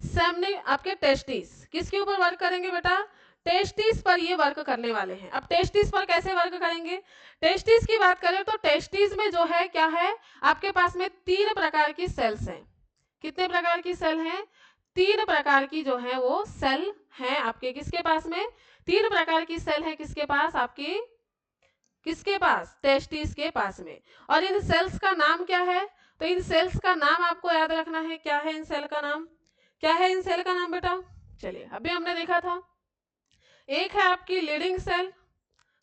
सेमनी, आपके टेस्टिस, किसके ऊपर वर्क करेंगे बेटा, टेस्टिस पर ये वर्क करने वाले हैं। अब टेस्टिस पर कैसे वर्क करेंगे, टेस्टिस की बात करें तो टेस्टिस में जो है क्या है, आपके पास में 3 प्रकार की सेल्स हैं। कितने प्रकार की सेल हैं, 3 प्रकार की जो है वो सेल हैं आपके किसके पास में, 3 प्रकार की सेल है किसके पास, आपकी किसके पास, टेस्टिस के पास में। और इन सेल्स का नाम क्या है, तो इन सेल्स का नाम आपको याद रखना है, क्या है इन सेल का नाम, क्या है इन सेल का नाम बेटा। चलिए अभी हमने देखा था, एक है आपकी लीडिंग सेल,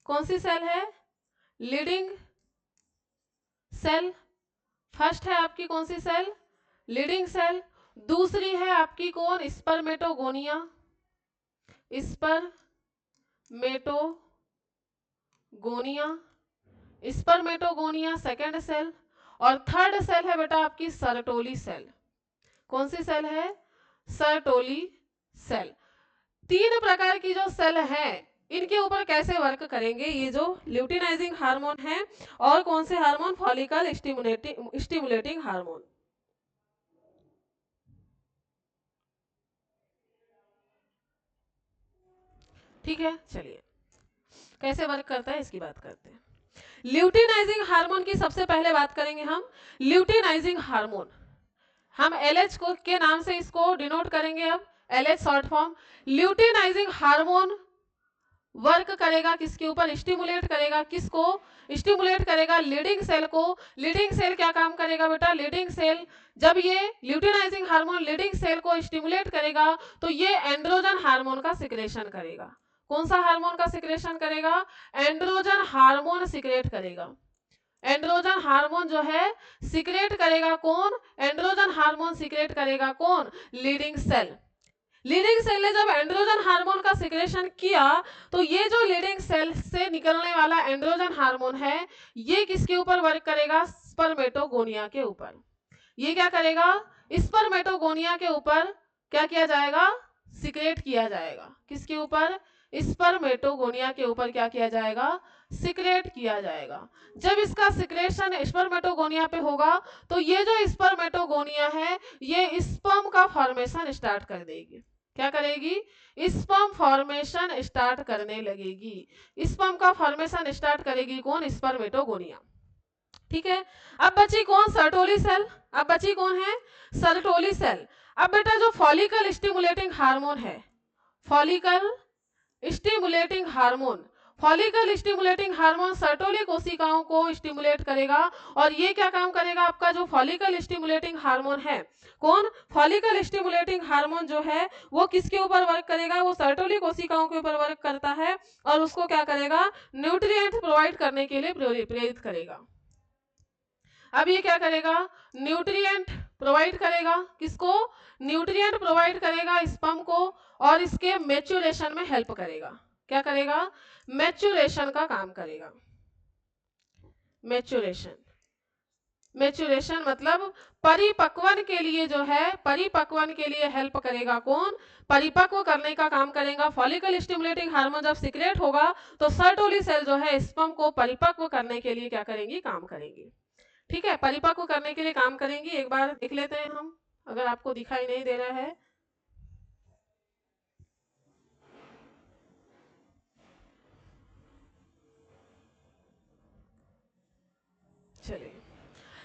कौन सी सेल है, लीडिंग सेल, फर्स्ट है आपकी कौन सी सेल, लीडिंग सेल। दूसरी है आपकी कौन, spermatogonia, spermatogonia, spermatogonia second cell. और थर्ड सेल है बेटा आपकी सर्टोली सेल, कौन सी सेल है, सर्टोली सेल। 3 प्रकार की जो सेल है इनके ऊपर कैसे वर्क करेंगे, ये जो ल्यूटिनाइजिंग हार्मोन है और कौन से हार्मोन, फॉलिकल स्टिमुलेटिंग हार्मोन। ठीक है, चलिए कैसे वर्क करता है इसकी बात करते हैं। ल्यूटिनाइजिंग हार्मोन की सबसे पहले बात करेंगे हम। ल्यूटिनाइजिंग हार्मोन हम LH को के नाम से इसको डिनोट करेंगे, अब LH short form. Luteinizing hormone work करेगा किसके ऊपर, स्टिमुलेट करेगा किसको, स्टिमुलेट करेगा लीडिंग सेल को। लीडिंग सेल क्या काम करेगा बेटा, लीडिंग सेल जब ये ल्यूटिनाइजिंग हार्मोन लीडिंग सेल को स्टिमुलेट करेगा तो ये एंड्रोजन हार्मोन का सिक्रेशन करेगा। कौन सा हार्मोन का सिक्रेशन करेगा, एंड्रोजन हार्मोन सिक्रेट करेगा। एंड्रोजन हार्मोन जो है सिक्रेट करेगा कौन, एंड्रोजन हार्मोन सिक्रेट करेगा कौन, लीडिंग सेल। लीडिंग सेल ने जब एंड्रोजन हार्मोन का सिक्रेशन किया तो ये जो लीडिंग सेल से निकलने वाला एंड्रोजन हार्मोन है ये किसके ऊपर वर्क करेगा, स्पर्मेटोगोनिया के ऊपर। ये क्या करेगा, स्पर्मेटोगोनिया के ऊपर क्या किया जाएगा, सिक्रेट किया जाएगा। किसके ऊपर, स्पर्मेटोगोनिया के ऊपर क्या किया जाएगा, सिक्रेट किया जाएगा। जब इसका सिक्रेशन स्पर्मेटोगोनिया पे होगा तो ये जो स्पर्मेटोगोनिया है ये स्पर्म का फॉर्मेशन स्टार्ट कर देगी। क्या करेगी, स्पर्म फॉर्मेशन स्टार्ट करने लगेगी। स्पर्म का फॉर्मेशन स्टार्ट करेगी कौन, स्पर्मेटोगोनिया। ठीक है, अब बची कौन, सर्टोली सेल। अब बची कौन है, सर्टोली सेल। अब बेटा जो फॉलिकल स्टिमुलेटिंग हार्मोन है, follicle stimulating hormone, follicle stimulating hormone Sertoli कोशिकाओं को स्टिमुलेट करेगा। और ये क्या काम करेगा, आपका जो फॉलिकल स्टिमुलेटिंग हार्मोन है, कौन, फॉलिकल स्टिमुलेटिंग हार्मोन जो है वो किसके ऊपर वर्क करेगा, वो सर्टोली कोशिकाओं के ऊपर वर्क करता है और उसको क्या करेगा, न्यूट्रिएंट प्रोवाइड करने के लिए प्रेरित करेगा। अब ये क्या करेगा, न्यूट्रिएंट प्रोवाइड करेगा किसको, न्यूट्रिएंट प्रोवाइड करेगा स्पर्म को और इसके मैच्योरेशन में हेल्प करेगा। क्या करेगा, मैच्योरेशन का काम करेगा। मैच्योरेशन, मैच्योरेशन मतलब परिपक्वन के लिए जो है, परिपक्वन के लिए हेल्प करेगा कौन, परिपक्व करने का काम करेगा। फॉलिकल स्टिमुलेटिंग हार्मोन जब सिक्रेट होगा तो सर्टोली सेल जो है स्पर्म को परिपक्व करने के लिए क्या करेंगी, काम करेंगी। ठीक है, परिपक्व करने के लिए काम करेंगी। एक बार देख लेते हैं हम, अगर आपको दिखाई नहीं दे रहा है। चलिए,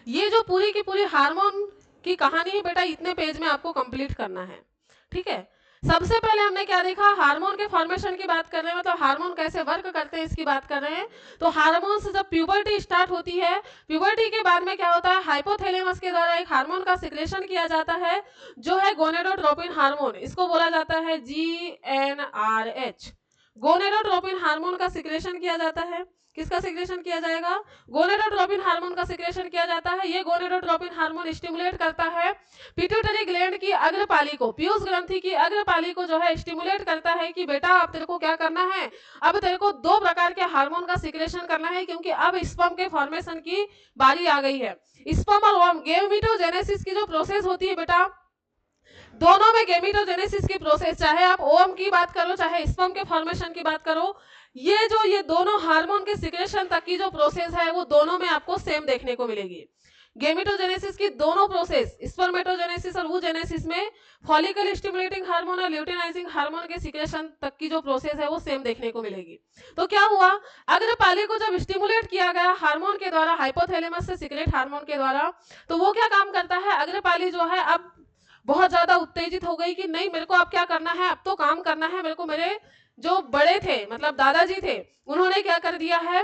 ये जो पूरी की पूरी हार्मोन की कहानी है बेटा इतने पेज में आपको कंप्लीट करना है। ठीक है, सबसे पहले हमने क्या देखा, हार्मोन के फॉर्मेशन की बात कर रहे हैं, मतलब हार्मोन कैसे वर्क करते हैं इसकी बात कर रहे हैं। तो हार्मोन से जब प्यूबर्टी स्टार्ट होती है, प्यूबर्टी के बाद में क्या होता है, हाइपोथैलेमस के द्वारा एक हार्मोन का सिक्रेशन किया जाता है जो है गोनेडोट्रोपिन हार्मोन। इसको बोला जाता है GnRH। गोनेडोट्रोपिन हार्मोन का सिक्रेशन किया जाता है। किसका सिक्रेशन किया जाएगा, गोनेडोट्रोपिन हार्मोन का सिक्रेशन किया जाता है। ये गोनेडोट्रोपिन हार्मोन स्टिमुलेट करता है पिट्यूटरी ग्लैंड की अग्रपाली को, पीयूष ग्रंथि की अग्रपाली को जो है स्टिमुलेट करता है कि बेटा अब तेरे को क्या करना है, अब तेरे को 2 प्रकार के हार्मोन का सिक्रेशन करना है क्योंकि अब स्पर्म के फॉर्मेशन की बारी आ गई है। स्पर्म और ओवम गैमेटोजेनेसिस की जो प्रोसेस होती है बेटा, दोनों में गैमेटोजेनेसिस की प्रोसेस, चाहे आप ओवम की बात करो चाहे स्पर्म के फॉर्मेशन की बात करो, ये दोनों हार्मोन के सिक्रेशन तक की जो प्रोसेस है वो दोनों में आपको सेम देखने को मिलेगी। गेमेटोजेनेसिस की दोनों प्रोसेस, स्पर्मेटोजेनेसिस और वूजेनेसिस में फॉलिकल स्टिमुलेटिंग हार्मोन और ल्यूटिनाइजिंग हार्मोन के सिक्रेशन तक की जो प्रोसेस है वो सेम देखने को मिलेगी। तो क्या हुआ, अग्रपाली को जब स्टिमुलेट किया गया हार्मोन के द्वारा, हाइपोथैलेमस से सिक्रेट हार्मोन के द्वारा, तो वो क्या काम करता है, अग्रपाली जो है अब बहुत ज्यादा उत्तेजित हो गई कि नहीं, मेरे को अब क्या करना है, अब तो काम करना है मेरे को। मेरे जो बड़े थे, मतलब दादाजी थे, उन्होंने क्या कर दिया है,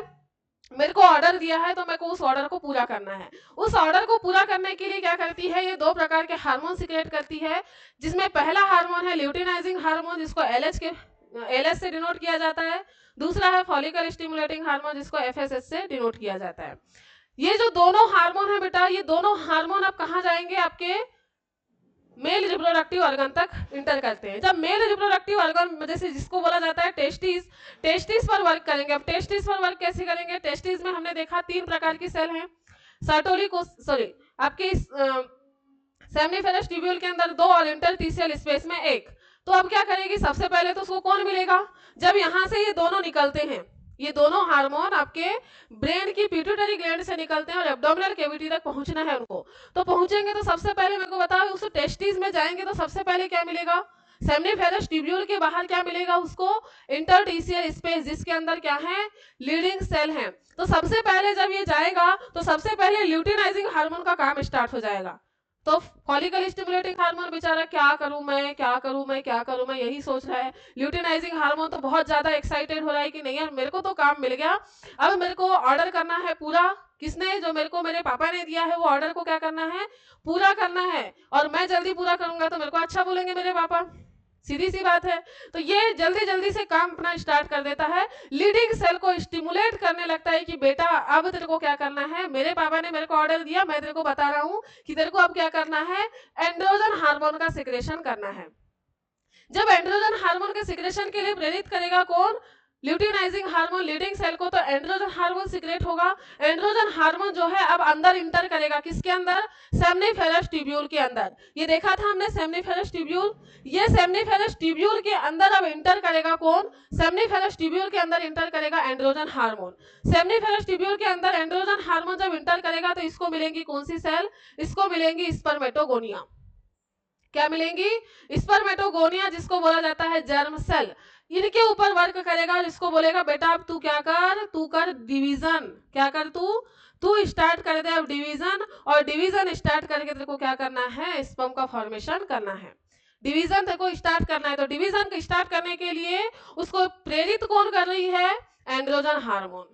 मेरे को ऑर्डर दिया है, तो मेरे को उस ऑर्डर को पूरा करना है। उस ऑर्डर को पूरा करने के लिए क्या करती है, ये दो प्रकार के हार्मोन सिक्रेट करती है, जिसमें पहला हार्मोन है ल्यूटिनाइजिंग हार्मोन, जिसको एलएच से डिनोट किया जाता है। दूसरा है फॉलिकल स्टिमुलेटिंग हार्मोन, जिसको एफएसएच से डिनोट किया जाता है। ये जो दोनों हार्मोन है बेटा, ये दोनों हार्मोन अब कहाँ जाएंगे, आपके मेल रिप्रोडक्टिव ऑर्गन तक इंटर करते हैं। जब मेल रिप्रोडक्टिव ऑर्गन, जैसे जिसको बोला जाता है टेस्टिस पर वर्क करेंगे। अब टेस्टिस पर वर्क कैसे करेंगे, टेस्टिस में हमने देखा 3 प्रकार की सेल हैं, आपके सेमनीफेरस ट्यूब्यूल के अंदर 2 और इंटरस्टिशियल स्पेस में 1। तो अब क्या करेगी, सबसे पहले तो उसको कौन मिलेगा, जब यहां से ये दोनों निकलते हैं, ये दोनों हार्मोन आपके ब्रेन की पिट्यूटरी ग्लैंड से निकलते हैं और एब्डोमिनल कैविटी तक पहुंचना है उनको। तो पहुंचेंगे तो सबसे पहले मेरे को बताओ, उस टेस्टिस में जाएंगे तो सबसे पहले क्या मिलेगा, सेमनीफेरस ट्यूब्यूल के बाहर क्या मिलेगा उसको, इंटरस्टिशियल स्पेस, जिसके अंदर क्या है, लीडिंग सेल है। तो सबसे पहले जब ये जाएगा तो सबसे पहले ल्यूटिनाइजिंग हार्मोन का काम स्टार्ट हो जाएगा। तो फॉलिकल स्टिमुलेटिंग हार्मोन बेचारा क्या करूं मैं, क्या करूं मैं, क्या करूं मैं, यही सोच रहा है। ल्यूटिनाइजिंग हार्मोन तो बहुत ज्यादा एक्साइटेड हो रहा है कि नहीं यार, मेरे को तो काम मिल गया, अब मेरे को ऑर्डर करना है पूरा। किसने, जो मेरे को मेरे पापा ने दिया है, वो ऑर्डर को क्या करना है, पूरा करना है। और मैं जल्दी पूरा करूंगा तो मेरे को अच्छा बोलेंगे मेरे पापा, सीधी सी बात है। तो ये जल्दी जल्दी से काम अपना स्टार्ट कर देता है, लीडिंग सेल को स्टिमुलेट करने लगता है कि बेटा अब तेरे को क्या करना है, मेरे पापा ने मेरे को ऑर्डर दिया, मैं तेरे को बता रहा हूं कि तेरे को अब क्या करना है, एंड्रोजन हार्मोन का सिक्रेशन करना है। जब एंड्रोजन हार्मोन के सिक्रेशन के लिए प्रेरित करेगा कौन, ल्यूटिनाइजिंग हार्मोन लीडिंग सेल को, तो एंड्रोजन हार्मोन सिक्रेट होगा। एंड्रोजन हार्मोन जो है अब अंदर इंटर करेगा, किसके अंदर, सेमनीफेरस ट्यूब्यूल के अंदर। ये देखा था हमने सेमनीफेरस ट्यूब्यूल, ये सेमनीफेरस ट्यूब्यूल के अंदर अब इंटर करेगा कौन, सेमनीफेरस ट्यूब्यूल के अंदर इंटर करेगा एंड्रोजन हार्मोन। सेमनीफेरस ट्यूब्यूल के अंदर एंड्रोजन हार्मोन जब इंटर करेगा तो इसको मिलेंगी कौन सी सेल, इसको मिलेंगी स्पर्मेटोगोनिया। क्या मिलेंगी, स्पर्मेटोगोनिया, जिसको बोला जाता है जर्म सेल। इनके ऊपर वर्क करेगा और इसको बोलेगा बेटा अब तू क्या कर, तू कर डिवीजन, क्या कर तू स्टार्ट कर दे अब डिवीजन। और डिवीजन स्टार्ट करके तेरे को क्या करना है, स्पर्म का फॉर्मेशन करना है। डिवीजन तेरे को स्टार्ट करना है, तो डिवीजन को स्टार्ट करने के लिए उसको प्रेरित कौन कर रही है, एंड्रोजन हार्मोन।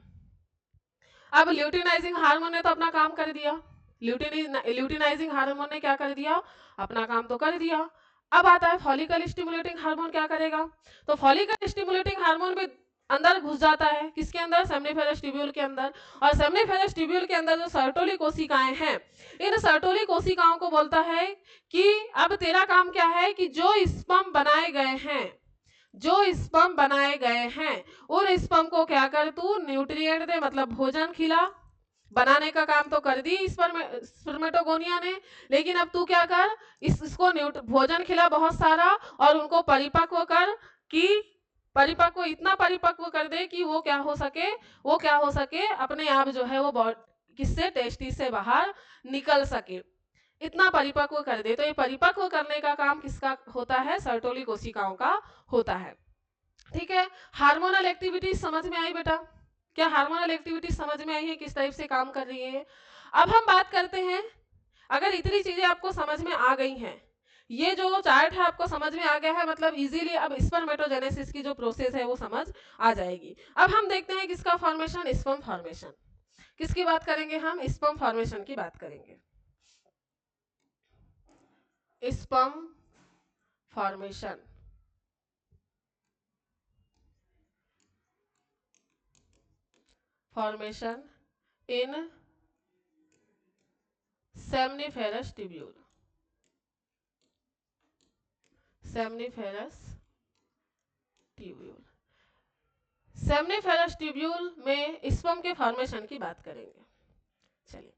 अब ल्यूटिनाइजिंग हार्मोन ने तो अपना काम कर दिया, ल्यूटिनाइजिंग हार्मोन ने क्या कर दिया, अपना काम तो कर दिया। अब आता है फॉलिकल स्टिमुलेटिंग हार्मोन क्या करेगा, तो फॉलिकल स्टिमुलेटिंग हार्मोन भी अंदर घुस जाता है, किसके अंदर, सेमनीफेरस ट्यूब्यूल के अंदर। और सेमनीफेरस ट्यूब्यूल के अंदर जो सर्टोली कोशिकाएं हैं, इन सर्टोली कोशिकाओं को बोलता है कि अब तेरा काम क्या है कि जो स्पर्म बनाए गए हैं, जो स्पर्म बनाए गए हैं, उन स्पर्म को क्या कर तू न्यूट्रिएंट दे, मतलब भोजन खिला। बनाने का काम तो कर दी स्पर्मेटोगोनिया ने, लेकिन अब तू क्या कर, इसको भोजन खिला बहुत सारा, और उनको परिपक्व कर, कि परिपक्व, इतना परिपक्व कर दे कि वो क्या हो सके, वो क्या हो सके, अपने आप जो है वो किससे, टेस्टिस से बाहर निकल सके, इतना परिपक्व कर दे। तो ये परिपक्व करने का काम किसका होता है, सर्टोली कोशिकाओं का होता है। ठीक है, हार्मोनल एक्टिविटी समझ में आई बेटा, क्या हार्मोनल एक्टिविटी समझ में आई है, किस टाइप से काम कर रही है। अब हम बात करते हैं, अगर इतनी चीजें आपको समझ में आ गई हैं, ये जो चार्ट है आपको समझ में आ गया है, मतलब इजीली अब स्पर्मेटोजेनेसिस की जो प्रोसेस है वो समझ आ जाएगी। अब हम देखते हैं किसका फॉर्मेशन, स्पर्म फॉर्मेशन। किसकी बात करेंगे हम, स्पर्म फॉर्मेशन की बात करेंगे। Sperm formation, formation in seminiferous tubule, seminiferous tubule. Seminiferous tubule में स्पर्म के फॉर्मेशन की बात करेंगे। चलिए,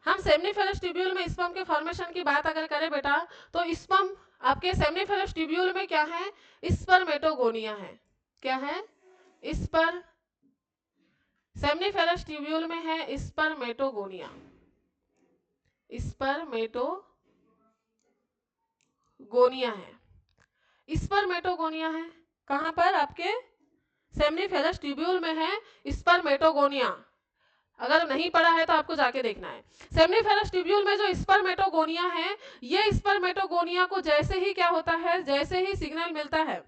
हम सेमनीफेरस ट्यूब्यूल में स्पर्म के फॉर्मेशन की बात अगर करें बेटा, तो स्पर्म आपके सेमनीफेरस ट्यूब्यूल में क्या है, स्पर्मेटोगोनिया है। क्या है, सेमनीफेरस ट्यूब्यूल में है स्पर्मेटोगोनिया। स्पर्मेटोगोनिया है। स्पर्मेटोगोनिया है कहां पर? आपके सेमनीफेरस ट्यूब्यूल में है स्पर्मेटोगोनिया। अगर नहीं पढ़ा है तो आपको जाके देखना है। सेमनीफेरस ट्यूब्यूल में जो स्पर्मेटोगोनिया है, ये स्पर्मेटोगोनिया को जैसे ही क्या होता है, जैसे ही सिग्नल मिलता है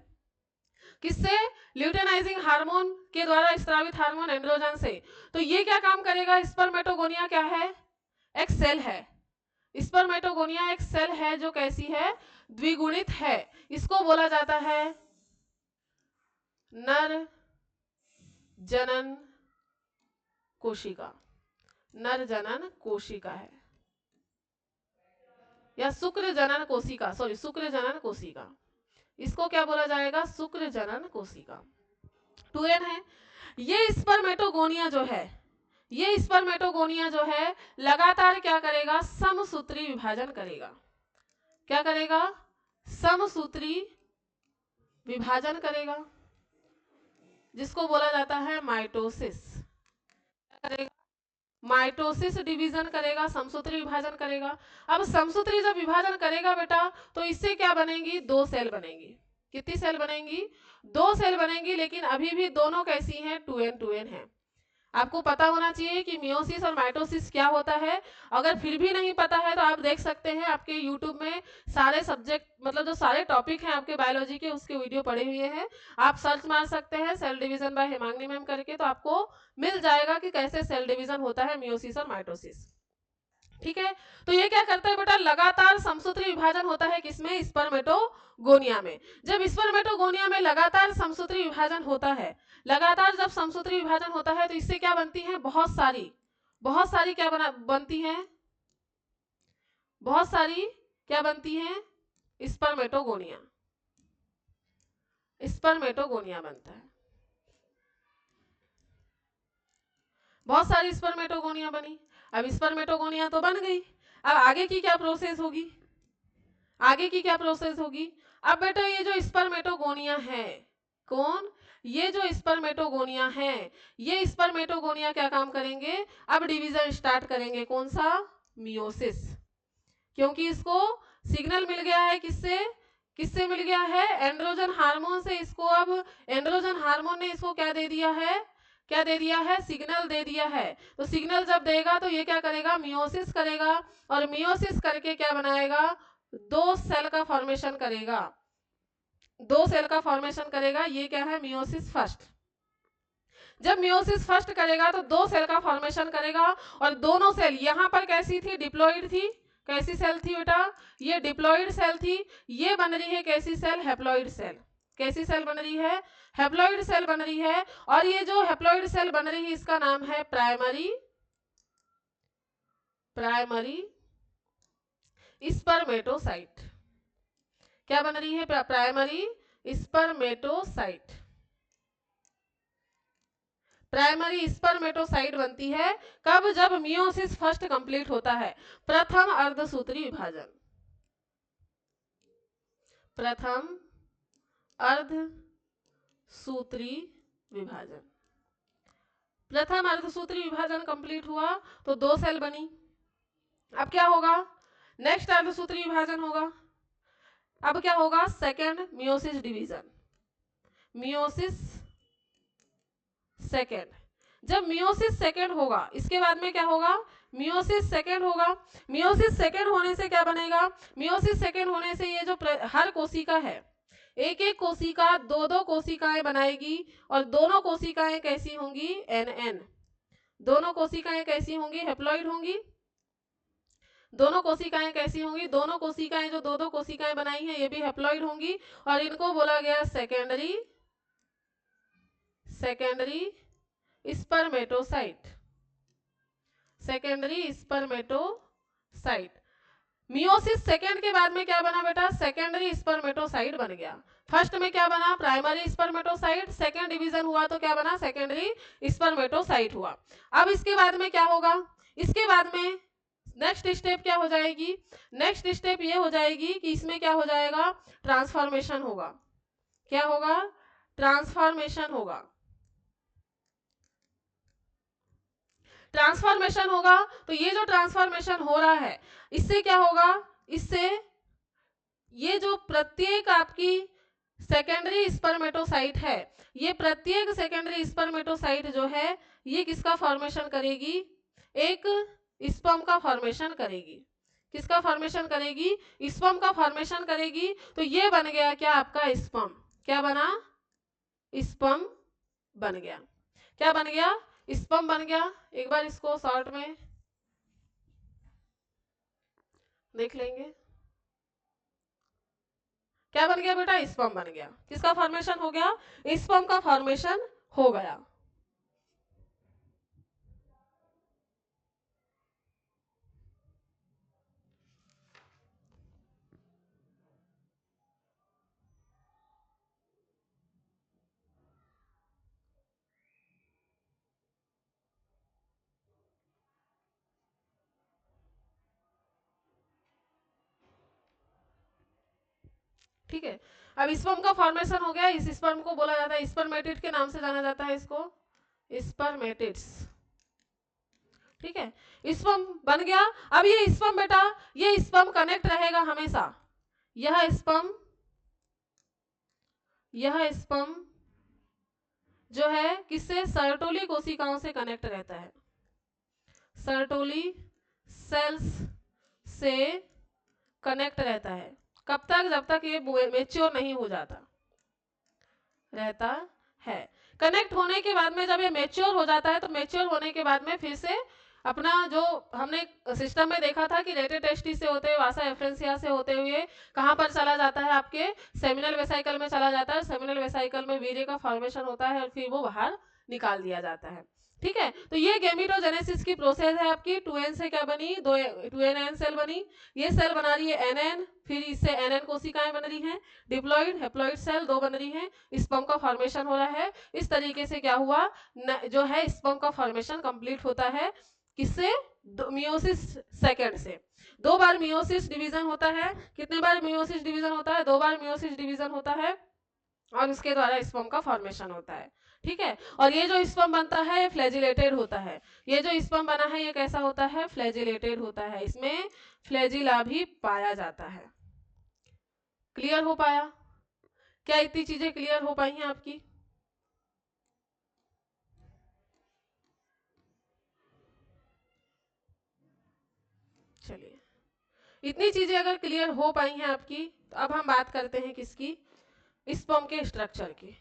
किससे? ल्यूटेनाइजिंग हार्मोन के द्वारा स्रावित हार्मोन एंड्रोजन से, तो ये क्या काम करेगा? स्पर्मेटोगोनिया क्या है? एक सेल है। स्पर्मेटोगोनिया एक सेल है जो कैसी है? द्विगुणित है। इसको बोला जाता है नर जनन कोशिका। नर जनन कोशिका है या शुक्र जनन कोशिका, सॉरी शुक्र जनन कोशिका, इसको क्या बोला जाएगा? शुक्र जनन कोशिका। 2n है। ये स्पर्मेटोगोनिया जो है, ये स्पर्मेटोगोनिया जो है लगातार क्या करेगा? समसूत्री विभाजन करेगा। क्या करेगा? समसूत्री विभाजन करेगा, जिसको बोला जाता है माइटोसिस। क्या करेगा? माइटोसिस डिवीजन करेगा, समसूत्री विभाजन करेगा। अब समसूत्री जब विभाजन करेगा बेटा, तो इससे क्या बनेंगी? 2 सेल बनेंगी। कितनी सेल बनेंगी? 2 सेल बनेंगी, लेकिन अभी भी दोनों कैसी हैं? 2n 2n है। आपको पता होना चाहिए कि मियोसिस और माइटोसिस क्या होता है। अगर फिर भी नहीं पता है तो आप देख सकते हैं आपके YouTube में सारे सब्जेक्ट, मतलब जो सारे टॉपिक हैं आपके बायोलॉजी के, उसके वीडियो पड़े हुए हैं। आप सर्च मार सकते हैं cell division by Hemangi ma'am करके, तो आपको मिल जाएगा कि कैसे सेल डिवीजन होता है मियोसिस और माइटोसिस। ठीक है, तो ये क्या करता है बेटा? लगातार समसूत्री विभाजन होता है किसमें? स्पर्मेटोगोनिया में। जब स्पर्मेटोगोनिया में लगातार समसूत्री विभाजन होता है, लगातार जब समसूत्री विभाजन होता है, तो इससे क्या बनती है? बहुत सारी क्या बनती हैं? बहुत सारी क्या बनती हैं? स्पर्मेटोगोनिया। स्पर्मेटोगोनिया बनता है। बहुत सारी स्पर्मेटोगोनिया बनी। अब स्पर्मेटोगोनिया तो बन गई, अब आगे की क्या प्रोसेस होगी? आगे की क्या प्रोसेस होगी? अब बेटा ये जो स्पर्मेटोगोनिया है, कौन? ये जो स्पर्मेटोगोनिया है, ये स्पर्मेटोगोनिया क्या काम करेंगे? अब डिवीजन स्टार्ट करेंगे। कौन सा? मियोसिस। क्योंकि इसको सिग्नल मिल गया है किससे? किससे मिल गया है? एंड्रोजन हार्मोन से। इसको अब एंड्रोजन हार्मोन ने इसको क्या दे दिया है? क्या दे दिया है? सिग्नल दे दिया है। तो सिग्नल जब देगा तो ये क्या करेगा? मियोसिस करेगा, और मियोसिस करके क्या बनाएगा? 2 सेल का फॉर्मेशन करेगा। 2 सेल का फॉर्मेशन करेगा। ये क्या है? Meiosis first. जब मियोसिस फर्स्ट करेगा तो 2 सेल का फॉर्मेशन करेगा, और दोनों सेल यहां पर कैसी थी? डिप्लॉइड थी। कैसी सेल थी बेटा? ये डिप्लॉइड सेल थी। ये बन रही है कैसी सेल? Haploid cell. कैसी सेल बन रही है? हैप्लॉइड सेल बन रही है। और ये जो हैप्लॉइड सेल बन रही है, इसका नाम है प्राइमरी स्पर्मेटोसाइट। क्या बन रही है? Primary spermatocyte. प्राइमरी स्पर्मेटोसाइट बनती है कब? जब मियोसिस फर्स्ट कंप्लीट होता है। प्रथम अर्धसूत्री विभाजन। प्रथम अर्धसूत्री विभाजन। प्रथम अर्धसूत्री विभाजन कंप्लीट हुआ तो 2 सेल बनी। अब क्या होगा? नेक्स्ट अर्धसूत्री विभाजन होगा। अब क्या होगा? Second meiosis division. Meiosis second. जब मियोसिस सेकेंड होगा, इसके बाद में क्या होगा? मियोसिस सेकेंड होगा। मियोसिस सेकेंड होने से क्या बनेगा? मियोसिस सेकेंड होने से ये जो हर कोशिका है, एक एक कोशिका 2-2 कोशिकाएं बनाएगी, और दोनों कोशिकाएं कैसी होंगी? NN। दोनों कोशिकाएं कैसी होंगी? हैप्लॉइड होंगी। दोनों कोशिकाएं कैसी होंगी? दोनों कोशिकाएं जो 2-2 कोशिकाएं बनाई हैं, ये भी हैप्लॉइड होंगी, और इनको बोला गया secondary spermatocyte. Secondary spermatocyte. Meiosis second के बाद में क्या बना बेटा? सेकेंडरी स्पर्मेटोसाइट बन गया। फर्स्ट में क्या बना? Primary spermatocyte. सेकेंड डिवीजन हुआ तो क्या बना? सेकेंडरी स्पर्मेटोसाइट हुआ। अब इसके बाद में क्या होगा? इसके बाद में नेक्स्ट स्टेप क्या हो जाएगी? नेक्स्ट स्टेप ये हो जाएगी कि इसमें क्या हो जाएगा? ट्रांसफॉर्मेशन होगा। क्या होगा? ट्रांसफॉर्मेशन होगा। ट्रांसफॉर्मेशन होगा तो ये जो ट्रांसफॉर्मेशन हो रहा है इससे क्या होगा, इससे ये जो प्रत्येक आपकी सेकेंडरी स्पर्मेटोसाइट है, ये प्रत्येक सेकेंडरी स्पर्मेटोसाइट जो है ये किसका फॉर्मेशन करेगी, एक स्पर्म का फॉर्मेशन करेगी। किसका फॉर्मेशन करेगी, स्पर्म का फॉर्मेशन करेगी। तो ये बन गया क्या आपका स्पर्म, क्या बना, स्पर्म बन गया। क्या बन गया, स्पर्म बन गया। एक बार इसको शॉर्ट में देख लेंगे, क्या बन गया बेटा, स्पर्म बन गया। किसका फॉर्मेशन हो गया, स्पर्म का फॉर्मेशन हो गया। ठीक है, अब स्पर्म का फॉर्मेशन हो गया। इस स्पर्म को बोला जाता है स्पर्मेटिड के नाम से जाना जाता है इसको, स्पर्मेटिड्स। ठीक है, स्पर्म बन गया। अब ये स्पर्म बेटा, ये स्पर्म कनेक्ट रहेगा हमेशा। यह स्पर्म, यह स्पर्म जो है किससे, सर्टोली कोशिकाओं से कनेक्ट रहता है। सर्टोली सेल्स से कनेक्ट रहता है। कब तक, जब तक ये मेच्योर नहीं हो जाता रहता है। कनेक्ट होने के बाद में जब ये मेच्योर हो जाता है तो मेच्योर होने के बाद में फिर से अपना जो हमने सिस्टम में देखा था कि लेटेड टेस्टी से होते हुए वासा एफ्रेंसिया से होते हुए कहाँ पर चला जाता है, आपके सेमिनल वेसाइकल में चला जाता है। सेमिनल वेसाइकल में वीर्य का फॉर्मेशन होता है और फिर वो बाहर निकाल दिया जाता है। ठीक है, तो ये गैमेटोजेनेसिस की प्रोसेस है आपकी। 2n से क्या बनी, दो 2nn सेल बनी। ये सेल बना रही है nn, फिर इससे nn कोशिकाएं बन रही हैं। डिप्लॉइड हैप्लॉइड सेल दो बन रही हैं। स्पर्म का फॉर्मेशन हो रहा है। इस तरीके से क्या हुआ, जो है स्पर्म का फॉर्मेशन कंप्लीट होता है। किससे, मियोसिस सेकेंड से। दो बार मियोसिस डिवीजन होता है। कितने बार मियोसिस डिवीजन होता है, दो बार मियोसिस डिवीजन होता है और इसके द्वारा स्पर्म का फॉर्मेशन होता है। ठीक है, और ये जो स्पर्म बनता है फ्लैजिलेटेड होता है। ये जो स्पर्म बना है ये कैसा होता है, फ्लैजिलेटेड होता है। इसमें फ्लैजिला भी पाया जाता है। क्लियर हो पाया, क्या इतनी चीजें क्लियर हो पाई हैं आपकी? चलिए, इतनी चीजें अगर क्लियर हो पाई हैं आपकी तो अब हम बात करते हैं किसकी, स्पर्म के स्ट्रक्चर की।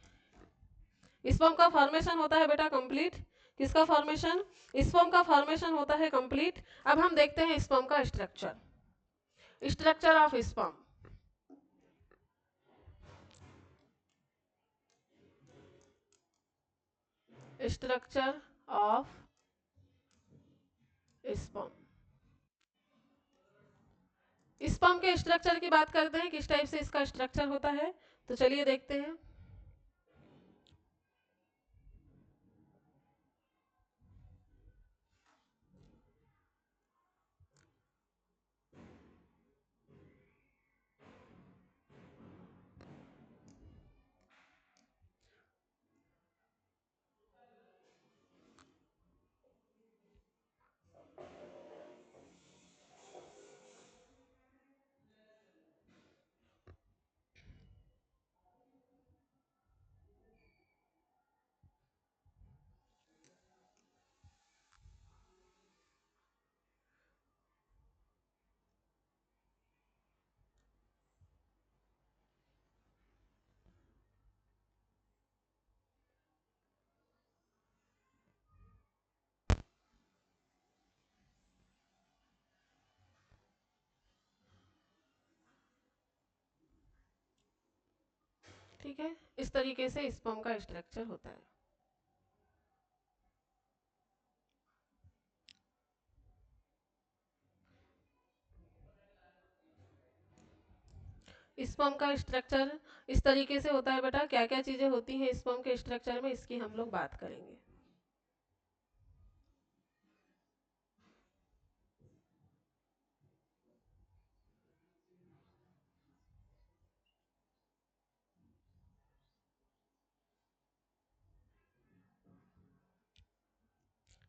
स्पर्म का फॉर्मेशन होता है बेटा कंप्लीट। किसका फॉर्मेशन, स्पर्म का फॉर्मेशन होता है कंप्लीट। अब हम देखते हैं स्पर्म का structure, structure of sperm. Structure of sperm, sperm के स्ट्रक्चर की बात करते हैं, किस टाइप से इसका स्ट्रक्चर होता है। तो चलिए देखते हैं। ठीक है, इस तरीके से स्पर्म का स्ट्रक्चर होता है। स्पर्म का स्ट्रक्चर इस तरीके से होता है बेटा। क्या क्या चीजें होती हैं स्पर्म के स्ट्रक्चर में, इसकी हम लोग बात करेंगे।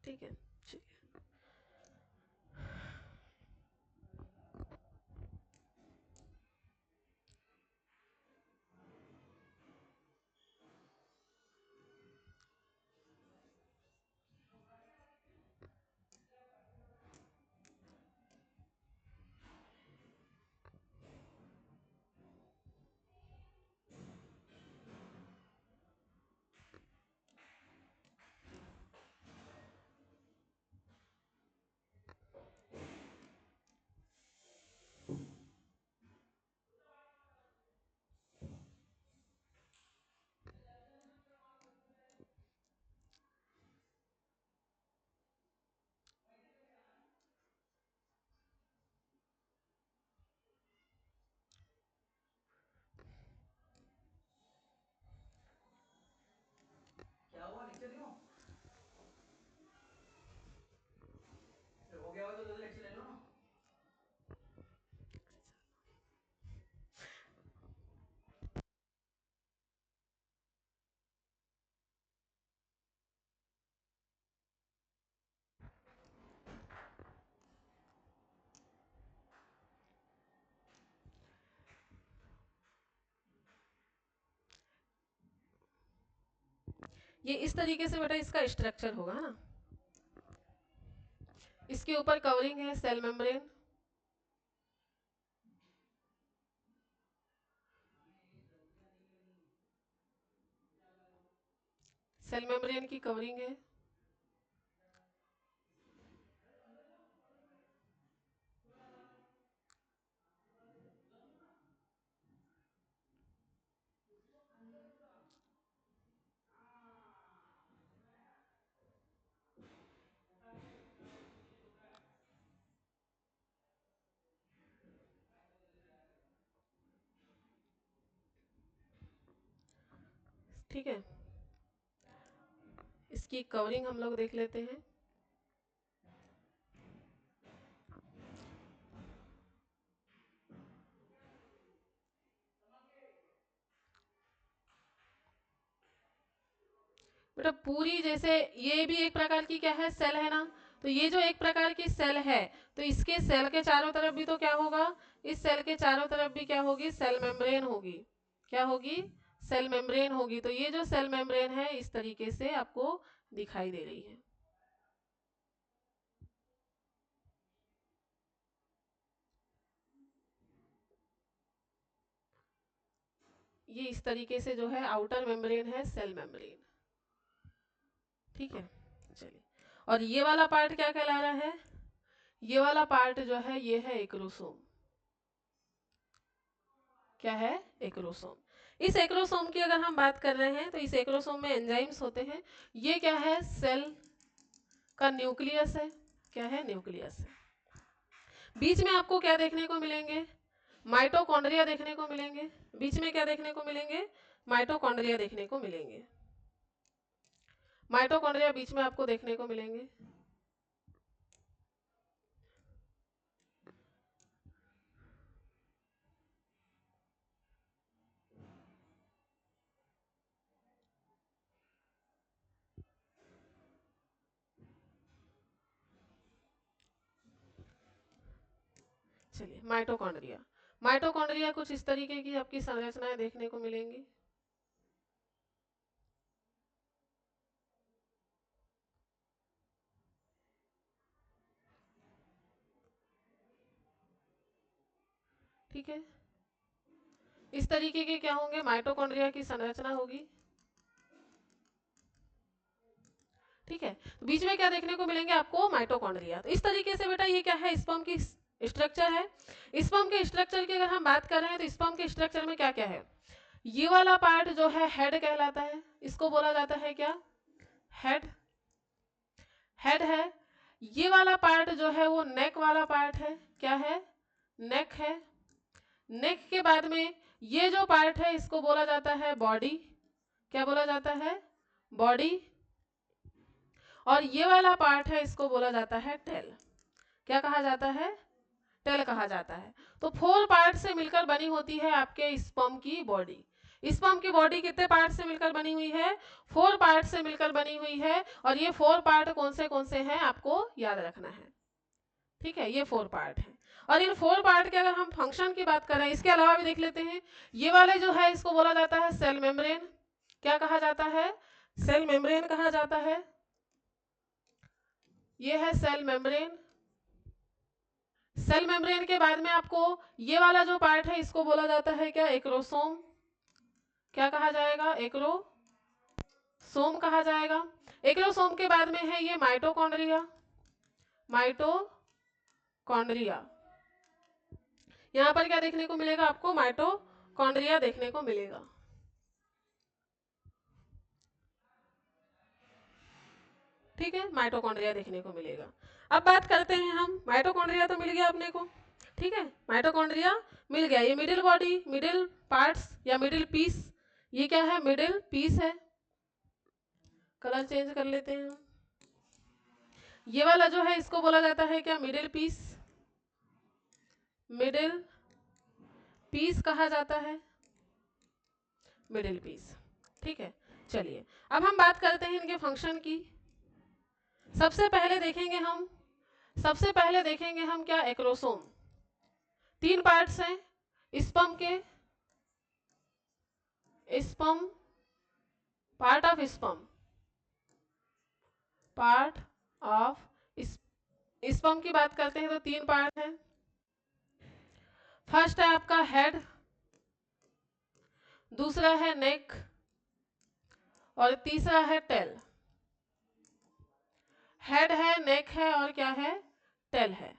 ठीक है, क्या हुआ, लेक्चर क्यों? हो गया हो तो लेक्चर ले लो ना। ये इस तरीके से बेटा इसका स्ट्रक्चर होगा, है ना। इसके ऊपर कवरिंग है सेल मेम्ब्रेन, सेल मेम्ब्रेन की कवरिंग है। ठीक है, इसकी कवरिंग हम लोग देख लेते हैं। बेटा पूरी जैसे ये भी एक प्रकार की क्या है, सेल है ना। तो ये जो एक प्रकार की सेल है, तो इसके सेल के चारों तरफ भी तो क्या होगा, इस सेल के चारों तरफ भी क्या होगी, सेल मेम्ब्रेन होगी। क्या होगी, सेल मेम्ब्रेन होगी। तो ये जो सेल मेम्ब्रेन है इस तरीके से आपको दिखाई दे रही है। ये इस तरीके से जो है आउटर मेम्ब्रेन है सेल मेम्ब्रेन। ठीक है, चलिए। और ये वाला पार्ट क्या कहला रहा है, ये वाला पार्ट जो है ये है एक्रोसोम। क्या है, एक्रोसोम। इस एक्रोसोम की अगर हम बात कर रहे हैं तो इस एक्रोसोम में एंजाइम्स होते हैं। ये क्या है, सेल का न्यूक्लियस है। क्या है, न्यूक्लियस है। बीच में आपको क्या देखने को मिलेंगे, माइटोकॉन्ड्रिया देखने को मिलेंगे। बीच में क्या देखने को मिलेंगे, माइटोकॉन्ड्रिया देखने को मिलेंगे। माइटोकॉन्ड्रिया बीच में आपको देखने को मिलेंगे। चलिए, माइटोकॉन्ड्रिया। माइटोकॉन्ड्रिया कुछ इस तरीके की आपकी संरचनाएं देखने को मिलेंगी। ठीक है, इस तरीके के क्या होंगे, माइटोकॉन्ड्रिया की संरचना होगी। ठीक है, तो बीच में क्या देखने को मिलेंगे आपको, माइटोकॉन्ड्रिया। तो इस तरीके से बेटा ये क्या है, स्पर्म की स्ट्रक्चर है। स्पर्म के स्ट्रक्चर की अगर हम बात कर रहे हैं तो स्पर्म के स्ट्रक्चर में क्या क्या है, ये वाला पार्ट जो है हेड कहलाता है, इसको बोला जाता है क्या, हेड। हेड है। ये वाला पार्ट जो है वो नेक वाला पार्ट है। क्या है, नेक है। नेक के बाद में ये जो पार्ट है इसको बोला जाता है बॉडी। क्या बोला जाता है, बॉडी। और ये वाला पार्ट है इसको बोला जाता है टेल। क्या कहा जाता है, टेल कहा जाता है। तो 4 पार्ट से मिलकर बनी होती है आपके स्पर्म की बॉडी। स्पर्म की बॉडी कितने पार्ट से मिलकर बनी हुई है? 4 पार्ट से मिलकर बनी हुई है। और ये 4 पार्ट कौन से हैं आपको याद रखना है। ठीक है, ये 4 पार्ट है। और इन 4 पार्ट के अगर हम फंक्शन की बात करें, इसके अलावा भी देख लेते हैं। ये वाले जो है इसको बोला जाता है सेल मेम्ब्रेन। क्या कहा जाता है? सेल मेम्ब्रेन कहा जाता है। ये है सेल मेम्ब्रेन। सेल मेम्ब्रेन के बाद में आपको ये वाला जो पार्ट है इसको बोला जाता है क्या? एक्रोसोम। क्या कहा जाएगा? एक्रोसोम कहा जाएगा। एक्रोसोम के बाद में है ये माइटोकॉन्ड्रिया। माइटोकॉन्ड्रिया, यहां पर क्या देखने को मिलेगा आपको? माइटोकॉन्ड्रिया देखने को मिलेगा। ठीक है, माइटोकॉन्ड्रिया देखने को मिलेगा। अब बात करते हैं हम, माइटोकॉन्ड्रिया तो मिल गया अपने को। ठीक है, माइटोकॉन्ड्रिया मिल गया। ये मिडिल बॉडी, मिडिल पार्ट्स या मिडिल पीस, ये क्या है? मिडिल पीस है। कलर चेंज कर लेते हैं हम। ये वाला जो है इसको बोला जाता है क्या? Middle piece. मिडिल पीस कहा जाता है, मिडिल पीस। ठीक है, चलिए अब हम बात करते हैं इनके फंक्शन की। सबसे पहले देखेंगे हम क्या? एक्रोसोम। 3 पार्ट्स हैं स्पर्म के। Sperm, part of sperm, part of sperm की बात करते हैं तो 3 पार्ट हैं। फर्स्ट है आपका हेड, दूसरा है नेक और तीसरा है टेल। हेड है, नेक है और क्या है? टेल है।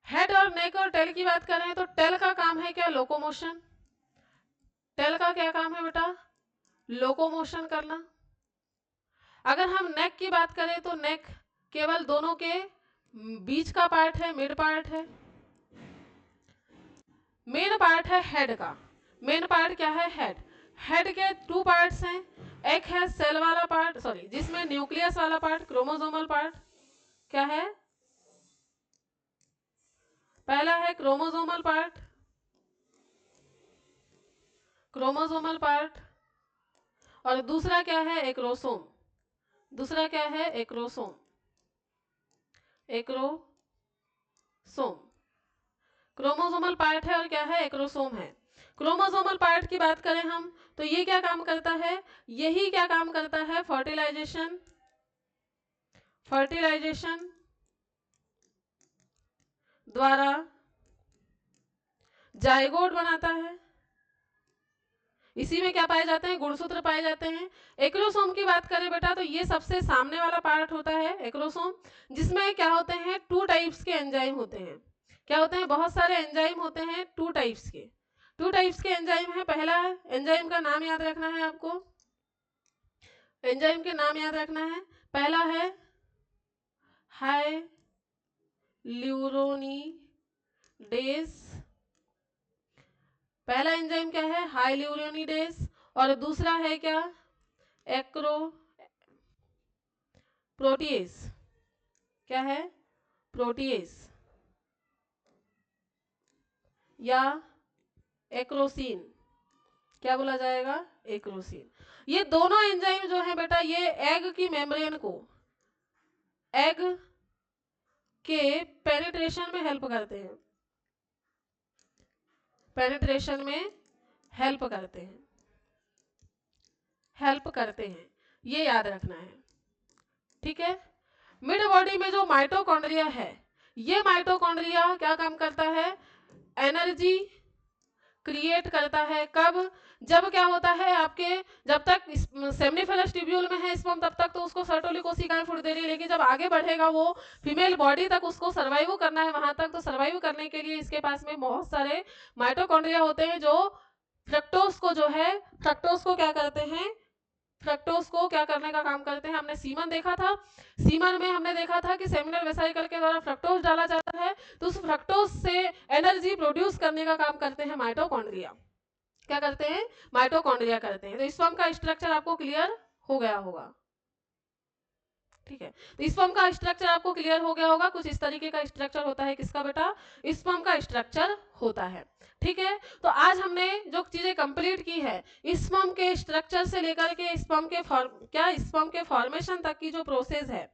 हेड और नेक और टेल की बात करें तो टेल का काम है क्या? लोकोमोशन। टेल का क्या काम है बेटा? लोकोमोशन करना। अगर हम नेक की बात करें तो नेक केवल दोनों के बीच का पार्ट है, मिड पार्ट है। मेन पार्ट है हेड का। मेन पार्ट क्या है? हेड। हेड के 2 पार्ट्स हैं। एक है सेल वाला पार्ट, सॉरी, जिसमें न्यूक्लियस वाला पार्ट, क्रोमोसोमल पार्ट। क्या है? पहला है क्रोमोसोमल पार्ट, क्रोमोसोमल पार्ट। और दूसरा क्या है? एक्रोसोम। दूसरा क्या है? एक्रोसोम। एक्रोसोम क्रोमोसोमल पार्ट है और क्या है? एक्रोसोम है। क्रोमोसोमल पार्ट की बात करें हम तो ये क्या काम करता है? यही क्या काम करता है? फर्टिलाइजेशन। फर्टिलाइजेशन द्वारा जाइगोट बनाता है। इसी में क्या पाए जाते हैं? गुणसूत्र पाए जाते हैं। एक्रोसोम की बात करें बेटा तो ये सबसे सामने वाला पार्ट होता है एक्रोसोम, जिसमें क्या होते हैं? 2 टाइप्स के एंजाइम होते हैं। क्या होते हैं? बहुत सारे एंजाइम होते हैं 2 टाइप्स के। 2 टाइप्स के एंजाइम है। पहला एंजाइम का नाम याद रखना है आपको। एंजाइम के नाम याद रखना है। पहला है हाइल्यूरोनिडेज। पहला एंजाइम क्या है? हाइल्यूरोनिडेज। और दूसरा है क्या? Acro protease. क्या है? प्रोटीएज या एक्रोसीन। क्या बोला जाएगा? एक्रोसीन। ये दोनों एंजाइम जो है बेटा ये एग की मेम्ब्रेन को, एग के पेनिट्रेशन में हेल्प करते हैं। पेनिट्रेशन में हेल्प करते हैं, हेल्प करते हैं, ये याद रखना है। ठीक है, मिड बॉडी में जो माइटोकॉन्ड्रिया है, ये माइटोकॉन्ड्रिया क्या काम करता है? एनर्जी क्रिएट करता है। कब? जब क्या होता है आपके, जब तक सेमिनिफेरस ट्यूब्यूल में है स्पर्म तब तक तो उसको सर्टोली कोशिकाएं फूट दे रही है, लेकिन जब आगे बढ़ेगा वो फीमेल बॉडी तक, उसको सर्वाइव करना है वहां तक, तो सर्वाइव करने के लिए इसके पास में बहुत सारे माइटोकॉन्ड्रिया होते हैं जो फ्रक्टोज को जो है, फ्रक्टोज को क्या करते हैं? फ्रक्टोज को क्या करने का काम करते हैं? हमने सीमन देखा था। सीमन में हमने देखा था कि सेमिनल वेसाइकल के द्वारा फ्रक्टोज डाला जाता है, तो उस फ्रक्टोज से एनर्जी प्रोड्यूस करने का काम करते हैं माइटोकॉन्ड्रिया। क्या करते हैं? माइटोकॉन्ड्रिया करते हैं। तो स्पर्म का स्ट्रक्चर आपको क्लियर हो गया होगा। ठीक है, तो स्पर्म का स्ट्रक्चर आपको क्लियर हो गया होगा, कुछ इस तरीके का स्ट्रक्चर होता है किसका बेटा, स्पर्म का स्ट्रक्चर होता है। ठीक है, तो आज हमने जो चीजें कंप्लीट की है, स्पर्म के स्ट्रक्चर से लेकर के स्पर्म के फॉर्मेशन तक की जो प्रोसेस है,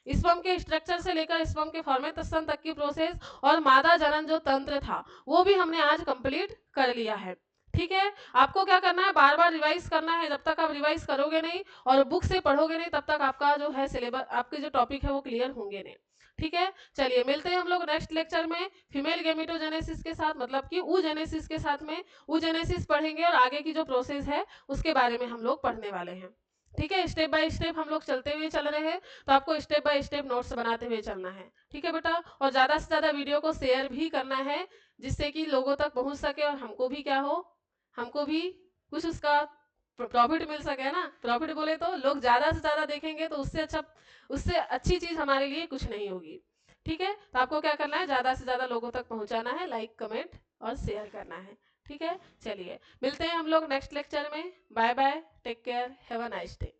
स्पर्म के स्ट्रक्चर से लेकर स्पर्म के फॉर्मेशन तक की प्रोसेस और मादा जनन जो तंत्र था वो भी हमने आज कंप्लीट कर लिया है। ठीक है, आपको क्या करना है, बार बार रिवाइज करना है। जब तक आप रिवाइज करोगे नहीं और बुक से पढ़ोगे नहीं तब तक आपका जो है सिलेबस, आपके जो टॉपिक है वो क्लियर होंगे नहीं। ठीक है, चलिए मिलते हैं हम लोग नेक्स्ट लेक्चर में फीमेल गेमेटोजेनेसिस के साथ, मतलब कि ऊजेनेसिस के साथ में ऊजेनेसिस पढ़ेंगे और आगे की जो प्रोसेस है उसके बारे में हम लोग पढ़ने वाले हैं। ठीक है, स्टेप बाय स्टेप हम लोग चलते हुए चल रहे हैं, तो आपको स्टेप बाय स्टेप नोट्स बनाते हुए चलना है। ठीक है बेटा, और ज़्यादा से ज़्यादा वीडियो को शेयर भी करना है जिससे कि लोगों तक पहुंच सके और हमको भी क्या हो, हमको भी कुछ उसका प्रॉफिट मिल सके ना। प्रॉफिट बोले तो लोग ज़्यादा से ज़्यादा देखेंगे तो उससे अच्छी चीज़ हमारे लिए कुछ नहीं होगी। ठीक है, तो आपको क्या करना है, ज़्यादा से ज़्यादा लोगों तक पहुंचाना है, लाइक कमेंट और शेयर करना है। ठीक है, चलिए मिलते हैं हम लोग नेक्स्ट लेक्चर में। Bye bye, take care, have a nice day.